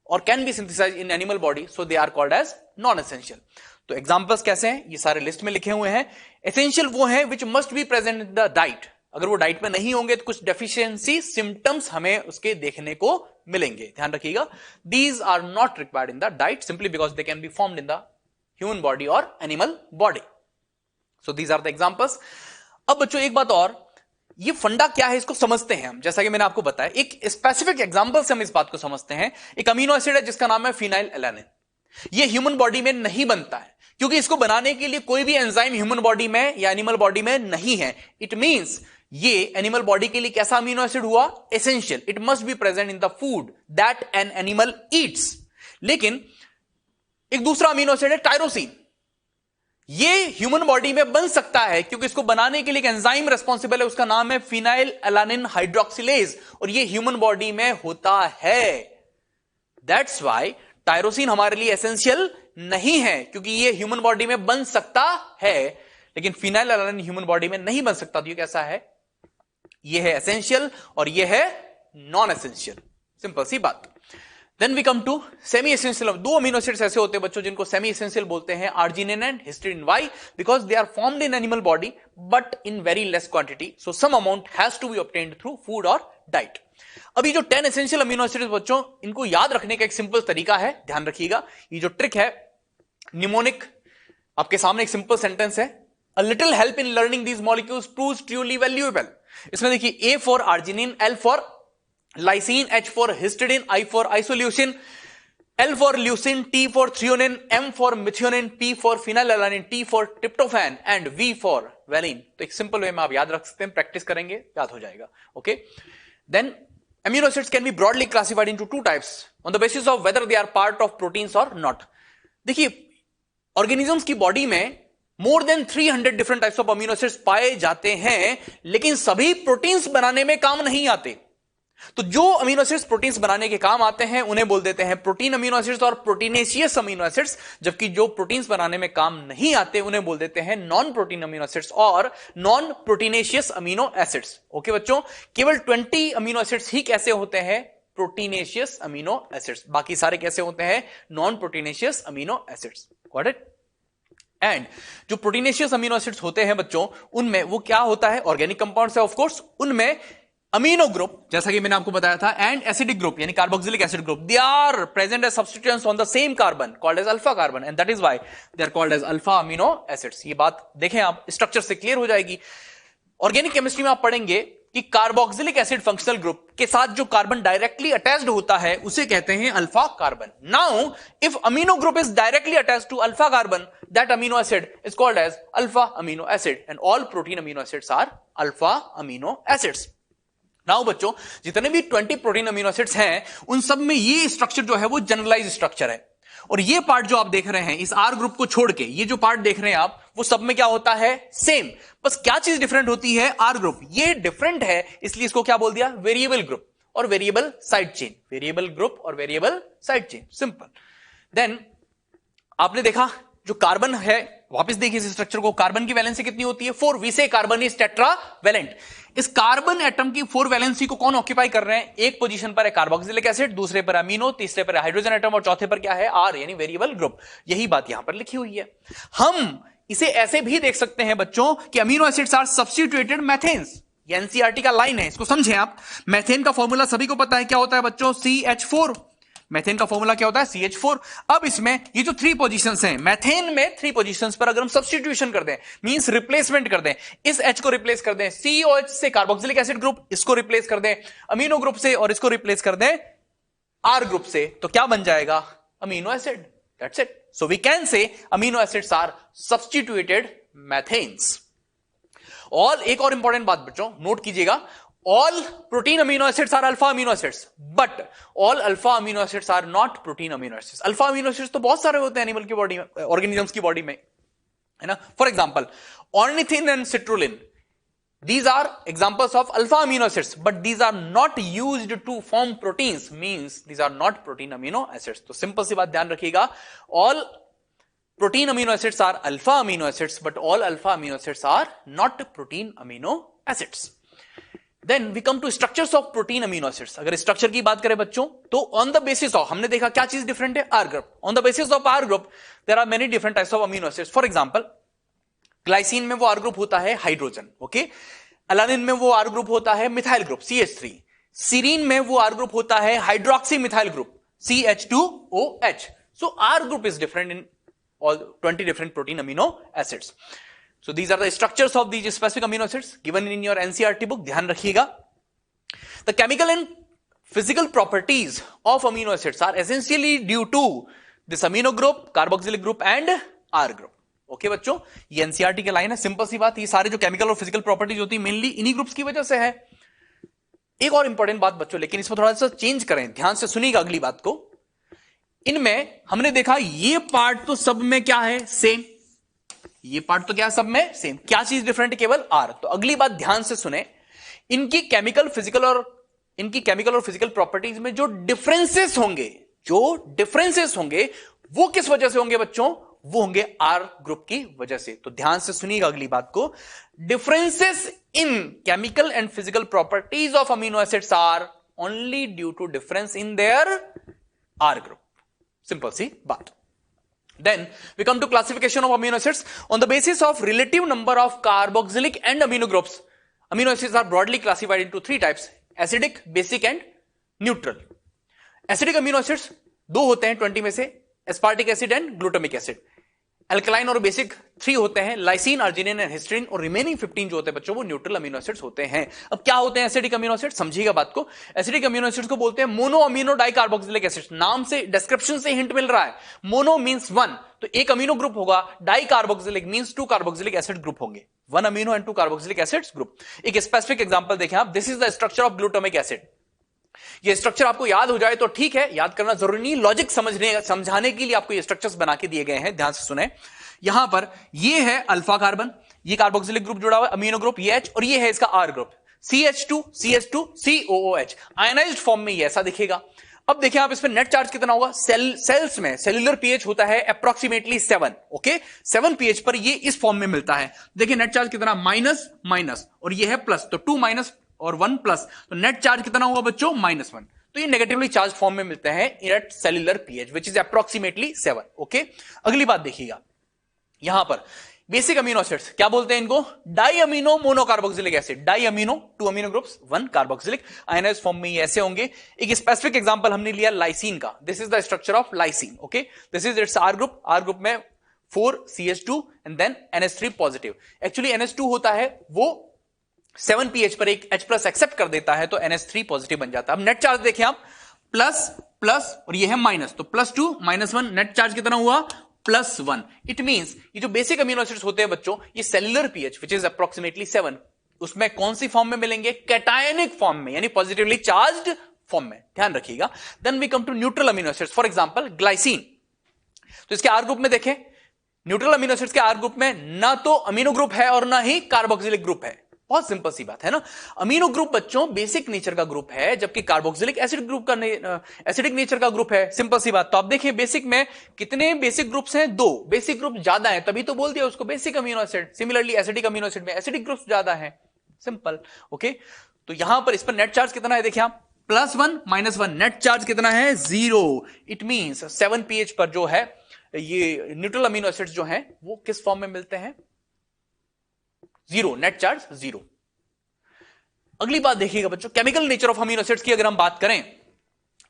Speaker 1: और can be synthesised in animal body, so they are called as non essential. तो एग्जांपल्स कैसे हैं, ये सारे लिस्ट में लिखे हुए हैं. एसेंशियल वो हैं which must be present in the diet. अगर वो डाइट में नहीं होंगे तो कुछ डेफिशिएंसी सिम्टम्स हमें उसके देखने को मिलेंगे, ध्यान रखिएगा. These are not required in the diet simply because they can be formed in the human body और animal body. So these are the examples. अब बच्चों एक बात और, ये फंडा क्या है इसको समझते हैं हम. जैसा कि मैंने आपको बताया, एक स्पेसिफिक एग्जांपल से हम इस बात को समझते हैं. एक अमीनो एसिड है जिसका नाम है फिनाइल एलानिन. ये ह्यूमन बॉडी में नहीं बनता है क्योंकि इसको बनाने के लिए कोई भी एंजाइम ह्यूमन बॉडी में या एनिमल बॉडी में नहीं है. इट मींस ये एनिमल बॉडी के लिए कैसा अमीनो एसिड हुआ? Essential. It must be present in the food that an animal Yeats. लेकिन एक दूसरा अमीनो एसिड है टायरोसिन. ये ह्यूमन बॉडी में बन सकता है क्योंकि इसको बनाने के लिए एक एंजाइम रिस्पॉन्सिबल है, उसका नाम है फिनाइल एलानिन हाइड्रोक्सिलेज, और ये ह्यूमन बॉडी में होता है. दैट्स व्हाई टायरोसिन हमारे लिए एसेंशियल नहीं है क्योंकि ये ह्यूमन बॉडी में बन सकता है, लेकिन फिनाइल एलानिन ह्यूमन बॉडी में नहीं बन सकता. तो ये कैसा है? ये है एसेंशियल और ये है नॉन एसेंशियल. सिंपल सी बात. Then we come to semi-essential. दो अमीनो एसिड्स ऐसे होते हैं बच्चों जिनको सेमी एसेंशियल बोलते हैं, arginine and histidine. Why? Because they are formed in animal body but in very less quantity. So some amount has to be obtained through food or diet. अभी जो 10 एसेंशियल अमीनो एसिड्स बच्चों, इनको याद रखने का एक सिंपल तरीका है, ध्यान रखिएगा. ये जो ट्रिक है निमोनिक, आपके सामने एक सिंपल सेंटेंस है. A little help in learning these molecules proves truly valuable. इसमें देखिए, A for arginine, L for lysine, H for histidine, I for isoleucine, L for leucine, T for threonine, M for methionine, P for phenylalanine, T for tryptophan and V for valine. तो एक सिंपल वे में आप याद रख सकते हैं, प्रैक्टिस करेंगे याद हो जाएगा. Okay. Then amino acids can be broadly classified into two types on the basis of whether they are part of proteins or not. देखिए, ऑर्गेनिजम्स की बॉडी में more than 300 different types of amino acids पाए जाते हैं, लेकिन सभी प्रोटीन्स बनाने में काम नहीं आते. तो जो अमीनो एसिड्स प्रोटीन्स बनाने के काम आते हैं उन्हें बोल देते हैं प्रोटीन अमीनो एसिड्स और प्रोटीनेशियस अमीनो एसिड्स, जबकि जो प्रोटीन्स बनाने में काम नहीं आते उन्हें बोल देते हैं नॉन प्रोटीन अमीनो एसिड्स और non proteinaceous amino acids. Okay बच्चों, केवल 20 अमीनो एसिड्स ही कैसे होते हैं? Proteinaceous amino acids. बाकी सारे कैसे होते हैं? Non proteinaceous amino acids. Got it? And जो प्रोटीनेशियस अमीनो एसिड्स होते हैं बच्चों, उनमें वो क्या होता है? ऑर्गेनिक कंपाउंड्स है ऑफ कोर्स. उनमें अमीनो ग्रुप, जैसा कि मैंने आपको बताया था, एंड एसिडिक ग्रुप यानी carboxylic acid group, they are present as substituents on the same carbon called as alpha carbon, and that is why they are called as alpha amino acids. ये बात देखें आप, स्ट्रक्चर से क्लियर हो जाएगी. ऑर्गेनिक केमिस्ट्री में आप पढ़ेंगे कि कार्बोक्सिलिक एसिड फंक्शनल ग्रुप के साथ जो कार्बन डायरेक्टली अटैच्ड होता है उसे कहते हैं alpha carbon. Now if amino group is directly attached to alpha carbon, that amino acid is called as alpha amino acid, and all protein amino acids are alpha amino acids. Now बच्चों, जितने भी 20 प्रोटीन अमीनो एसिड्स हैं उन सब में ये स्ट्रक्चर जो है वो जनरलाइज स्ट्रक्चर है. और ये पार्ट जो आप देख रहे हैं इस आर ग्रुप को छोड़ के, ये जो पार्ट देख रहे हैं आप, वो सब में क्या होता है? सेम. बस क्या चीज डिफरेंट होती है? Are group. ये डिफरेंट है इसलिए इसको क्या बोल दिया? वेरिएबल ग्रुप और variable side chain. Variable group और variable side chain. Simple. Then आपने देखा जो कार्बन है वापस देखिए इस स्ट्रक्चर को, कार्बन की वैलेंसी कितनी होती है 4, वी से कार्बन इज टेट्रावैलेंट। इस कार्बन एटम की 4 वैलेंसी को कौन ऑक्यूपाई कर रहे हैं, एक पोजीशन पर है कार्बोक्सिलिक एसिड, दूसरे पर अमीनो, तीसरे पर हाइड्रोजन एटम और चौथे पर क्या है आर यानी वेरिएबल ग्रुप। यही बात यहां पर लिखी हुई है। हम इसे ऐसे भी देख सकते हैं बच्चों कि अमीनो एसिड्स आर सब्स्टिट्यूटेड मैथेन्स। ये एनसीईआरटी का लाइन है, इसको समझें आप। मैथेन का फॉर्मूला सभी को पता है, क्या होता है बच्चों CH4। मैथेन का फॉर्मूला क्या होता है CH4। अब इसमें ये जो 3 पोजीशंस हैं, मैथेन में 3 पोजीशंस पर अगर हम सब्स्टिट्यूशन कर दें, मींस रिप्लेसमेंट कर दें, इस H को रिप्लेस कर दें COH से कार्बोक्सिलिक एसिड ग्रुप, इसको रिप्लेस कर दें अमीनो ग्रुप से और इसको रिप्लेस कर दें R ग्रुप से, तो क्या बन जाएगा amino acid. That's it. So we can say amino acids are substituted methanes. All, एक और इंपॉर्टेंट बात बच्चों नोट कीजिएगा, all protein amino acids are alpha amino acids, but all alpha amino acids are not protein amino acids. alpha amino acids तो बहुत सारे होते हैं एनिमल की बॉडी में, ऑर्गेनिजम्स की बॉडी में, है ना। For example ornithine and citrulline, these are examples of alpha amino acids, but these are not used to form proteins, means these are not protein amino acids. तो सिंपल सी बात ध्यान रखिएगा, all protein amino acids are alpha amino acids, but all alpha amino acids are not protein amino acids. Then we come to structures of protein amino acids. अगर स्ट्रक्चर की बात करें बच्चों तो ऑन द बेसिस ऑफ, हमने देखा क्या चीज डिफरेंट है R group. On the basis of R group there are many different types of amino acids. For example glycine में वो R ग्रुप होता है हाइड्रोजन, ओके। अलानिन में वो R ग्रुप होता है मिथाइल ग्रुप CH3। सीरीन में वो R ग्रुप होता है hydroxy methyl group CH2OH। So R group is different in all 20 different protein amino acids. So these are the structures of these specific amino acids given in your NCERT book. ध्यान रखिएगा। The chemical and physical properties of amino acids are essentially due to this amino group, carboxylic group and R group. Okay बच्चों, ये NCERT की लाइन है, सिंपल सी बात। ये सारे जो केमिकल और फिजिकल प्रॉपर्टीज होती है मेनली इन्हीं ग्रुप्स की वजह से है। एक और इंपॉर्टेंट बात बच्चों, लेकिन इसमें थोड़ा सा चेंज करें, ध्यान से सुनिएगा अगली बात को। इनमें हमने देखा ये पार्ट तो सब में क्या है सेम, ये पार्ट तो क्या सब में सेम, क्या चीज डिफरेंट केवल R। तो अगली बात ध्यान से सुने, इनकी केमिकल और फिजिकल प्रॉपर्टीज में जो डिफरेंसेस होंगे वो किस वजह से होंगे बच्चों, वो होंगे R ग्रुप की वजह से। तो ध्यान से सुनिएगा अगली बात को, differences in chemical and physical properties of amino acids are only due to difference in their R group. Simple सी बात। Then we come to classification of amino acids on the basis of relative number of carboxylic and amino groups. Amino acids are broadly classified into 3 types: acidic, basic and neutral. Acidic amino acids दो होते हैं 20 में से, aspartic acid and glutamic acid. Alkaline और बेसिक 3 होते हैं, लाइसिन, अर्जिनिन एंड हिस्टीडीन, और रिमेनिंग 15 जो होते हैं बच्चों वो न्यूट्रल अमीनो एसिड्स होते हैं। अब क्या होते हैं एसिडिक अमीनो एसिड्स, समझिएगा बात को। एसिडिक अमीनो एसिड्स को बोलते हैं मोनो अमीनो डाइकार्बोक्सिलिक एसिड्स। नाम से, डिस्क्रिप्शन से हिंट मिल रहा है, मोनो मींस 1, तो एक अमीनो ग्रुप होगा, dicarboxylic means 2 carboxylic acid group होंगे, 1 amino and 2 carboxylic acids group. एक स्पेसिफिक एग्जांपल देखें आप, this is the structure of glutamic acid. ये स्ट्रक्चर आपको याद हो जाए तो ठीक है, याद करना जरूरी नहीं, लॉजिक समझाने के लिए आपको ये स्ट्रक्चर्स बना के दिए गए हैं, ध्यान से सुने। यहां पर ये है अल्फा कार्बन, ये कार्बोक्सिलिक ग्रुप जुड़ा हुआ है, अमीनो ग्रुप ये H, और ये है इसका R group CH2 COOH। Ionised form में ये ऐसा दिखेगा। अब देखिए आप इसमें नेट चार्ज कितना होगा, सेल्स में सेल्यूलर पीएच होता है अप्रोक्सीमेटली 7, ओके। 7 पीएच पर ये इस फॉर्म में मिलता है। देखिए नेट चार्ज कितना, माइनस माइनस, और ये है प्लस, तो 2 माइनस और 1 प्लस, तो नेट चार्ज कितना होगा बच्चों -1। तो ये नेगेटिवली चार्ज फॉर्म में मिलते हैं at cellular pH which is approximately 7, okay. अगली बात देखिएगा, यहां पर बेसिक अमीनो एसिड्स क्या बोलते हैं इनको, di amino monocarboxylic acid. Di amino 2 amino groups 1 carboxylic, ionised form में ये ऐसे होंगे। एक स्पेसिफिक एग्जांपल हमने लिया लाइसिन का, this is the structure of lysine, okay. This is it's R group. R group में 4 CH2 and then NH3 positive. Actually NH2 होता है वो 7 pH पर एक H+ एक्सेप्ट कर देता है, तो NH3 पॉजिटिव बन जाता है। अब नेट चार्ज देखें आप, प्लस प्लस और ये है माइनस, तो +2 -1, नेट चार्ज कितना हुआ +1। इट मींस ये जो बेसिक अमीनो एसिड्स होते हैं बच्चों, ये cellular pH which is approximately 7, उसमें कौन सी फॉर्म में मिलेंगे, कैटायनिक फॉर्म में, यानी पॉजिटिवली चार्ज्ड फॉर्म में, ध्यान रखिएगा। Then we come to neutral amino acids, for example glycine. तो इसके R ग्रुप में देखें, न्यूट्रल अमीनो एसिड्स के R ग्रुप में ना तो अमीनो ग्रुप है और ना ही कार्बोक्सिलिक ग्रुप है, बहुत सिंपल सी बात है ना। अमीनो ग्रुप बच्चों बेसिक नेचर का ग्रुप है, जबकि कार्बोक्सिलिक एसिड ग्रुप का एसिडिक नेचर का ग्रुप है। सिंपल सी बात। तो आप देखिए बेसिक में कितने बेसिक ग्रुप्स हैं? 2 बेसिक ग्रुप ज्यादा है, तभी तो बोल दिया उसको basic amino acid. Similarly acidic amino acid में एसिडिक ग्रुप्स ज्यादा है। सिंपल। ओके, तो यहां पर इस पर नेट चार्ज कितना है? देखिए आप, +1 -1, नेट चार्ज कितना है? 0। इट मींस 7 pH पर जो है ये न्यूट्रल अमीनो एसिड्स जो हैं वो किस फॉर्म में मिलते हैं? 0, नेट चार्ज 0। अगली बात देखिएगा बच्चों, chemical nature of amino acids की अगर हम बात करें,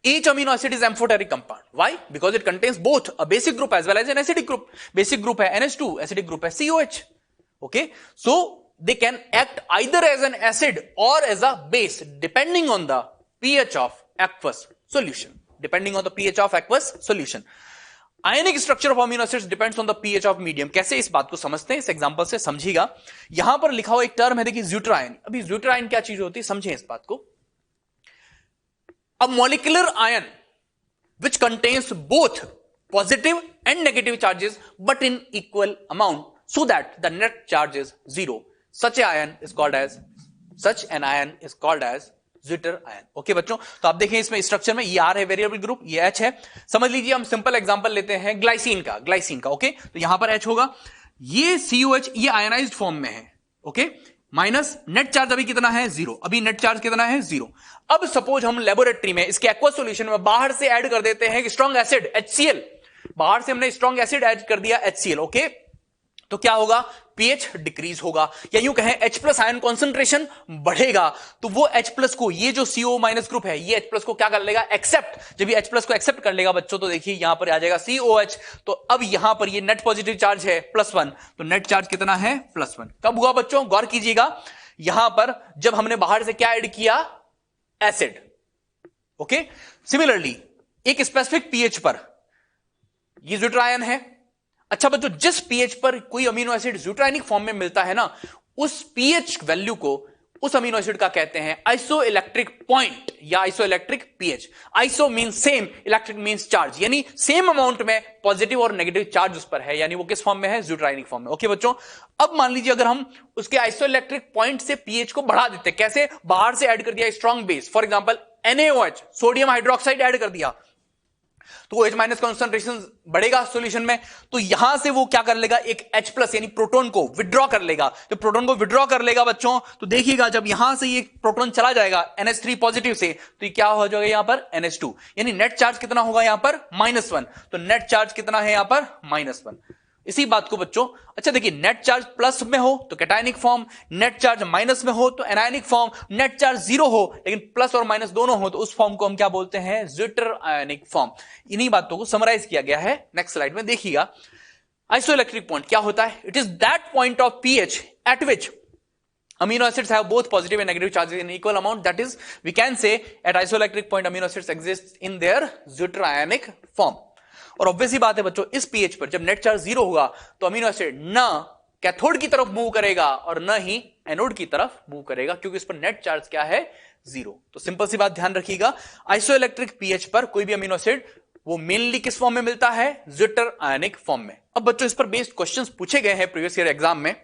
Speaker 1: each amino acid is amphoteric compound. Why? Because it contains both a basic group as well as an acidic group. Basic group है NH2, acidic group है COH. Okay, so they can act either as an acid or as a base depending on the pH of aqueous solution. Depending on the pH of aqueous solution. Ionic structure of amino acids depends on the pH of medium. कैसे इस बात को समझते हैं? इस एग्जांपल से समझिएगा। यहां पर लिखा हुआ एक टर्म है, देखिए ज़्यूट्राइन। अभी ज़्यूट्राइन क्या चीज होती है, समझें इस बात को। A molecular ion which contains both positive and negative charges but in equal amount so that the net charge is 0. Such an ion is called as Zwitter ion. Okay बच्चों, तो आप देखें इसमें स्ट्रक्चर में ये R है वेरिएबल ग्रुप, ये H है। समझ लीजिए हम सिंपल एग्जांपल लेते हैं ग्लाइसिन का। ओके, तो यहां पर H होगा, ये COH ये आयनाइज्ड फॉर्म में है। ओके, माइनस नेट चार्ज अभी कितना है? 0। अभी नेट चार्ज कितना है? 0। अब सपोज हम लेबोरेटरी में इसके एक्वा सॉल्यूशन में बाहर से ऐड कर देते हैं स्ट्रॉन्ग एसिड HCl। बाहर से हमने स्ट्रॉन्ग एसिड ऐड कर दिया HCl। ओके, तो क्या होगा? pH डिक्रीज होगा, या यूं कहें H+ आयन कॉन्सेंट्रेशन बढ़ेगा। तो वो H+ को, ये जो CO- ग्रुप है, ये H+ को क्या कर लेगा? एक्सेप्ट। जब ये H+ को एक्सेप्ट कर लेगा बच्चों, तो देखिए यहां पर आ जाएगा COH। तो अब यहां पर ये नेट पॉजिटिव चार्ज है +1, तो नेट चार्ज कितना है? +1। कब हुआ बच्चों? गौर कीजिएगा, यहां पर जब हमने बाहर से क्या ऐड किया? एसिड। ओके, सिमिलरली एक स्पेसिफिक pH पर ये ज़्यूट्रायन है। अच्छा बच्चों, जिस pH पर कोई अमीनो एसिड ज़्यूट्रायनिक फॉर्म में मिलता है ना, उस pH वैल्यू को उस अमीनो एसिड का कहते हैं आइसोइलेक्ट्रिक पॉइंट या isoelectric pH। Iso means same, electric means charge, यानी सेम अमाउंट में पॉजिटिव और नेगेटिव चार्ज उस पर है, यानी वो किस फॉर्म में है? ज़्यूट्रायनिक फॉर्म में। ओके बच्चों, अब मान लीजिए अगर हम उसके आइसोइलेक्ट्रिक पॉइंट से pH को बढ़ा देते, कैसे? बाहर से ऐड कर दिया strong base, for example NaOH, sodium hydroxide add कर दिया, तो OH- कॉन्सेंट्रेशन बढ़ेगा सॉल्यूशन में। तो यहां से वो क्या कर लेगा? एक H+ यानी प्रोटॉन को विड्रॉ कर लेगा। तो प्रोटॉन को विड्रॉ कर लेगा बच्चों, तो देखिएगा जब यहां से ये प्रोटॉन चला जाएगा NH3 पॉजिटिव से, तो ये क्या हो जाएगा यहां पर? NH2, यानी नेट चार्ज कितना होगा यहां पर? -1। तो नेट चार्ज कितना है यहां पर? -1। इसी बात को बच्चों, अच्छा देखिए, नेट चार्ज प्लस में हो तो cationic form, net charge minus में हो तो एनायनिक फॉर्म, नेट चार्ज 0 हो लेकिन प्लस और माइनस दोनों हो तो उस फॉर्म को हम क्या बोलते हैं? ज़्विटर आयनिक फॉर्म। इन्हीं बातों को समराइज किया गया है नेक्स्ट स्लाइड में, देखिएगा। आइसोइलेक्ट्रिक पॉइंट क्या होता है? It is that point of pH eight which amino acids have both positive and negative charges in equal amount. That is, we can say at isoelectric point amino acids exist in their Zwitter ionic form. और ऑब्वियस ही बात है बच्चों, इस pH पर जब नेट चार्ज 0 होगा तो अमीनो एसिड न कैथोड की तरफ मूव करेगा और न ही एनोड की तरफ मूव करेगा, क्योंकि इस पर नेट चार्ज क्या है? 0। तो सिंपल सी बात ध्यान रखिएगा, आइसोइलेक्ट्रिक pH पर कोई भी अमीनो एसिड वो मेनली किस फॉर्म में मिलता है? ज़्विटर आयनिक फॉर्म में। अब बच्चों इस पर बेस्ड क्वेश्चंस पूछे गए हैं प्रीवियस ईयर एग्जाम में,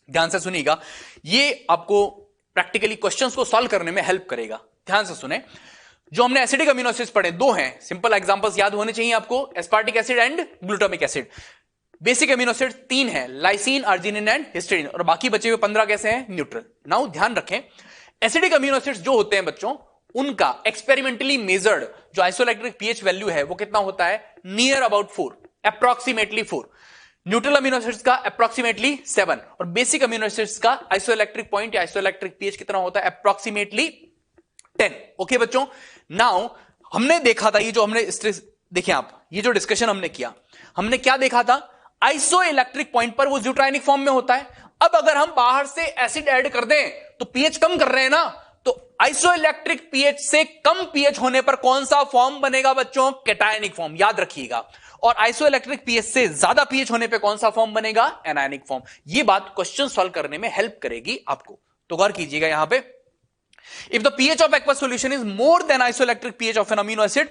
Speaker 1: ध्यान से सुनिएगा, ये आपको प्रैक्टिकली क्वेश्चंस को सॉल्व करने में हेल्प करेगा। ध्यान से सुने, जो हमने एसिडिक अमीनो एसिड्स पढ़े 2 हैं, सिंपल एग्जांपल्स याद होने चाहिए आपको, aspartic acid and glutamic acid. Basic amino acid 3 है, लाइसिन, अर्जिनिन एंड हिस्टीडीन, और बाकी बचे हुए 15 कैसे हैं? न्यूट्रल। नाउ ध्यान रखें, एसिडिक अमीनो एसिड्स जो होते हैं बच्चों, उनका एक्सपेरिमेंटली मेजर्ड जो आइसोइलेक्ट्रिक pH वैल्यू है वो कितना होता है? Near about 4, approximately 4। Neutral amino acids का अप्रोक्सीमेटली 7, और बेसिक अमीनो एसिड्स का आइसोइलेक्ट्रिक पॉइंट या आइसोइलेक्ट्रिक pH कितना होता है? अप्रोक्सीमेटली 10। ओके बच्चों, नाउ हमने देखा था, ये जो हमने देखिए आप, ये जो डिस्कशन हमने किया, हमने क्या देखा था? आइसोइलेक्ट्रिक पॉइंट पर वो ज़्विट्रायनिक फॉर्म में होता है। अब अगर हम बाहर से एसिड ऐड कर दें तो pH कम कर रहे हैं ना, तो आइसोइलेक्ट्रिक pH से कम pH होने पर कौन सा फॉर्म बनेगा बच्चों? कैटायनिक फॉर्म, याद रखिएगा। और आइसोइलेक्ट्रिक pH से ज्यादा pH होने पे कौन सा फॉर्म बनेगा? Anionic form. ये बात क्वेश्चन सॉल्व करने में हेल्प करेगी आपको, तो गौर कीजिएगा यहां पे। If the pH of aqueous solution is more than isoelectric pH of an amino acid,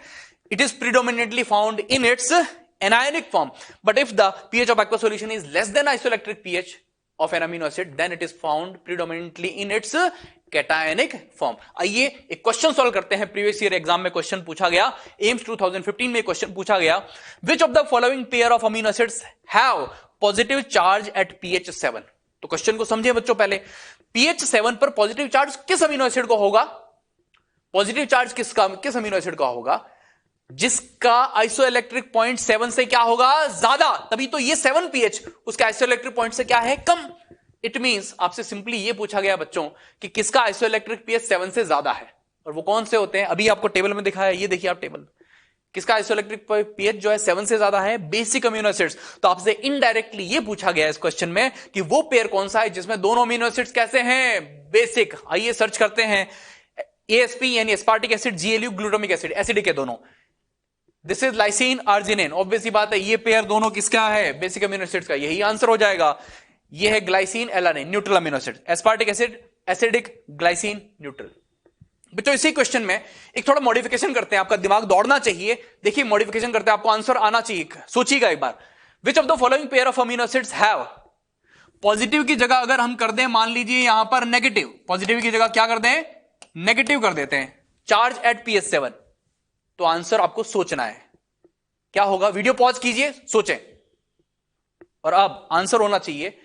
Speaker 1: it is predominantly found in its anionic form. But if the pH of aqueous solution is less than isoelectric pH of an amino acid, then it is found predominantly in its cationic form. आइए एक क्वेश्चन सॉल्व करते हैं. प्रीवियस ईयर एग्जाम में क्वेश्चन पूछा गया, एम्स 2015 में क्वेश्चन पूछा गया. Which of the following pair of amino acids have positive charge at pH 7? तो क्वेश्चन को समझिए बच्चों. पहले pH 7 पर पॉजिटिव चार्ज किस अमीनो एसिड को होगा? पॉजिटिव चार्ज किस अमीनो एसिड का होगा? जिसका आइसोइलेक्ट्रिक पॉइंट 7 से क्या होगा? ज्यादा. तभी तो ये 7 pH उसका आइसोइलेक्ट्रिक पॉइंट से क्या है? कम. इट मींस आपसे सिंपली ये पूछा गया बच्चों कि किसका आइसोइलेक्ट्रिक pH 7 से ज्यादा है, और वो कौन से होते हैं? अभी आपको टेबल में दिखाया, ये देखिए आप टेबल. किसका आइसोइलेक्ट्रिक pH जो है 7 से ज्यादा है? Basic amino acids. तो आपसे इनडायरेक्टली ये पूछा गया इस क्वेश्चन में कि वो पेयर कौन सा है जिसमें दोनों अमीनो एसिड्स कैसे हैं? बेसिक. आइए सर्च करते हैं. ASP यानी aspartic acid, GLU glutamic acid, acidic है दोनों. This is lysine arginine. Obvious ही बात है, ये पेयर दोनों किसका है? बेसिक अमीनो एसिड्स का. यही आंसर हो जाएगा. ये है glycine alanine, neutral amino acid. Aspartic acid acidic, glycine neutral. बच्चों इसी क्वेश्चन में एक थोड़ा मॉडिफिकेशन करते हैं. आपका दिमाग दौड़ना चाहिए. देखिए मॉडिफिकेशन करते हैं, आपको आंसर आना चाहिए. सोचिएगा एक बार. Which of the following pair of amino acids have, positive की जगह अगर हम कर दें मान लीजिए यहां पर नेगेटिव, पॉजिटिव की जगह क्या कर दें? नेगेटिव कर देते हैं. Charge at pH 7. तो आंसर आपको सोचना है. क्या होगा? वीडियो पॉज कीजिए, सोचें. और अब आंसर होना चाहिए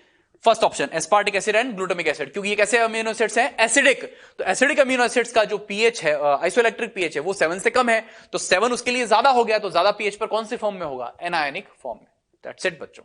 Speaker 1: first option, aspartic acid and glutamic acid. क्योंकि ये कैसे अमीनो एसिड्स हैं? एसिडिक. तो एसिडिक अमीनो एसिड्स का जो pH है, आइसोइलेक्ट्रिक pH है, वो 7 से कम है. तो 7 उसके लिए ज्यादा हो गया, तो ज्यादा pH पर कौन से फॉर्म में होगा? एनायनिक फॉर्म में. दैट्स इट बच्चों.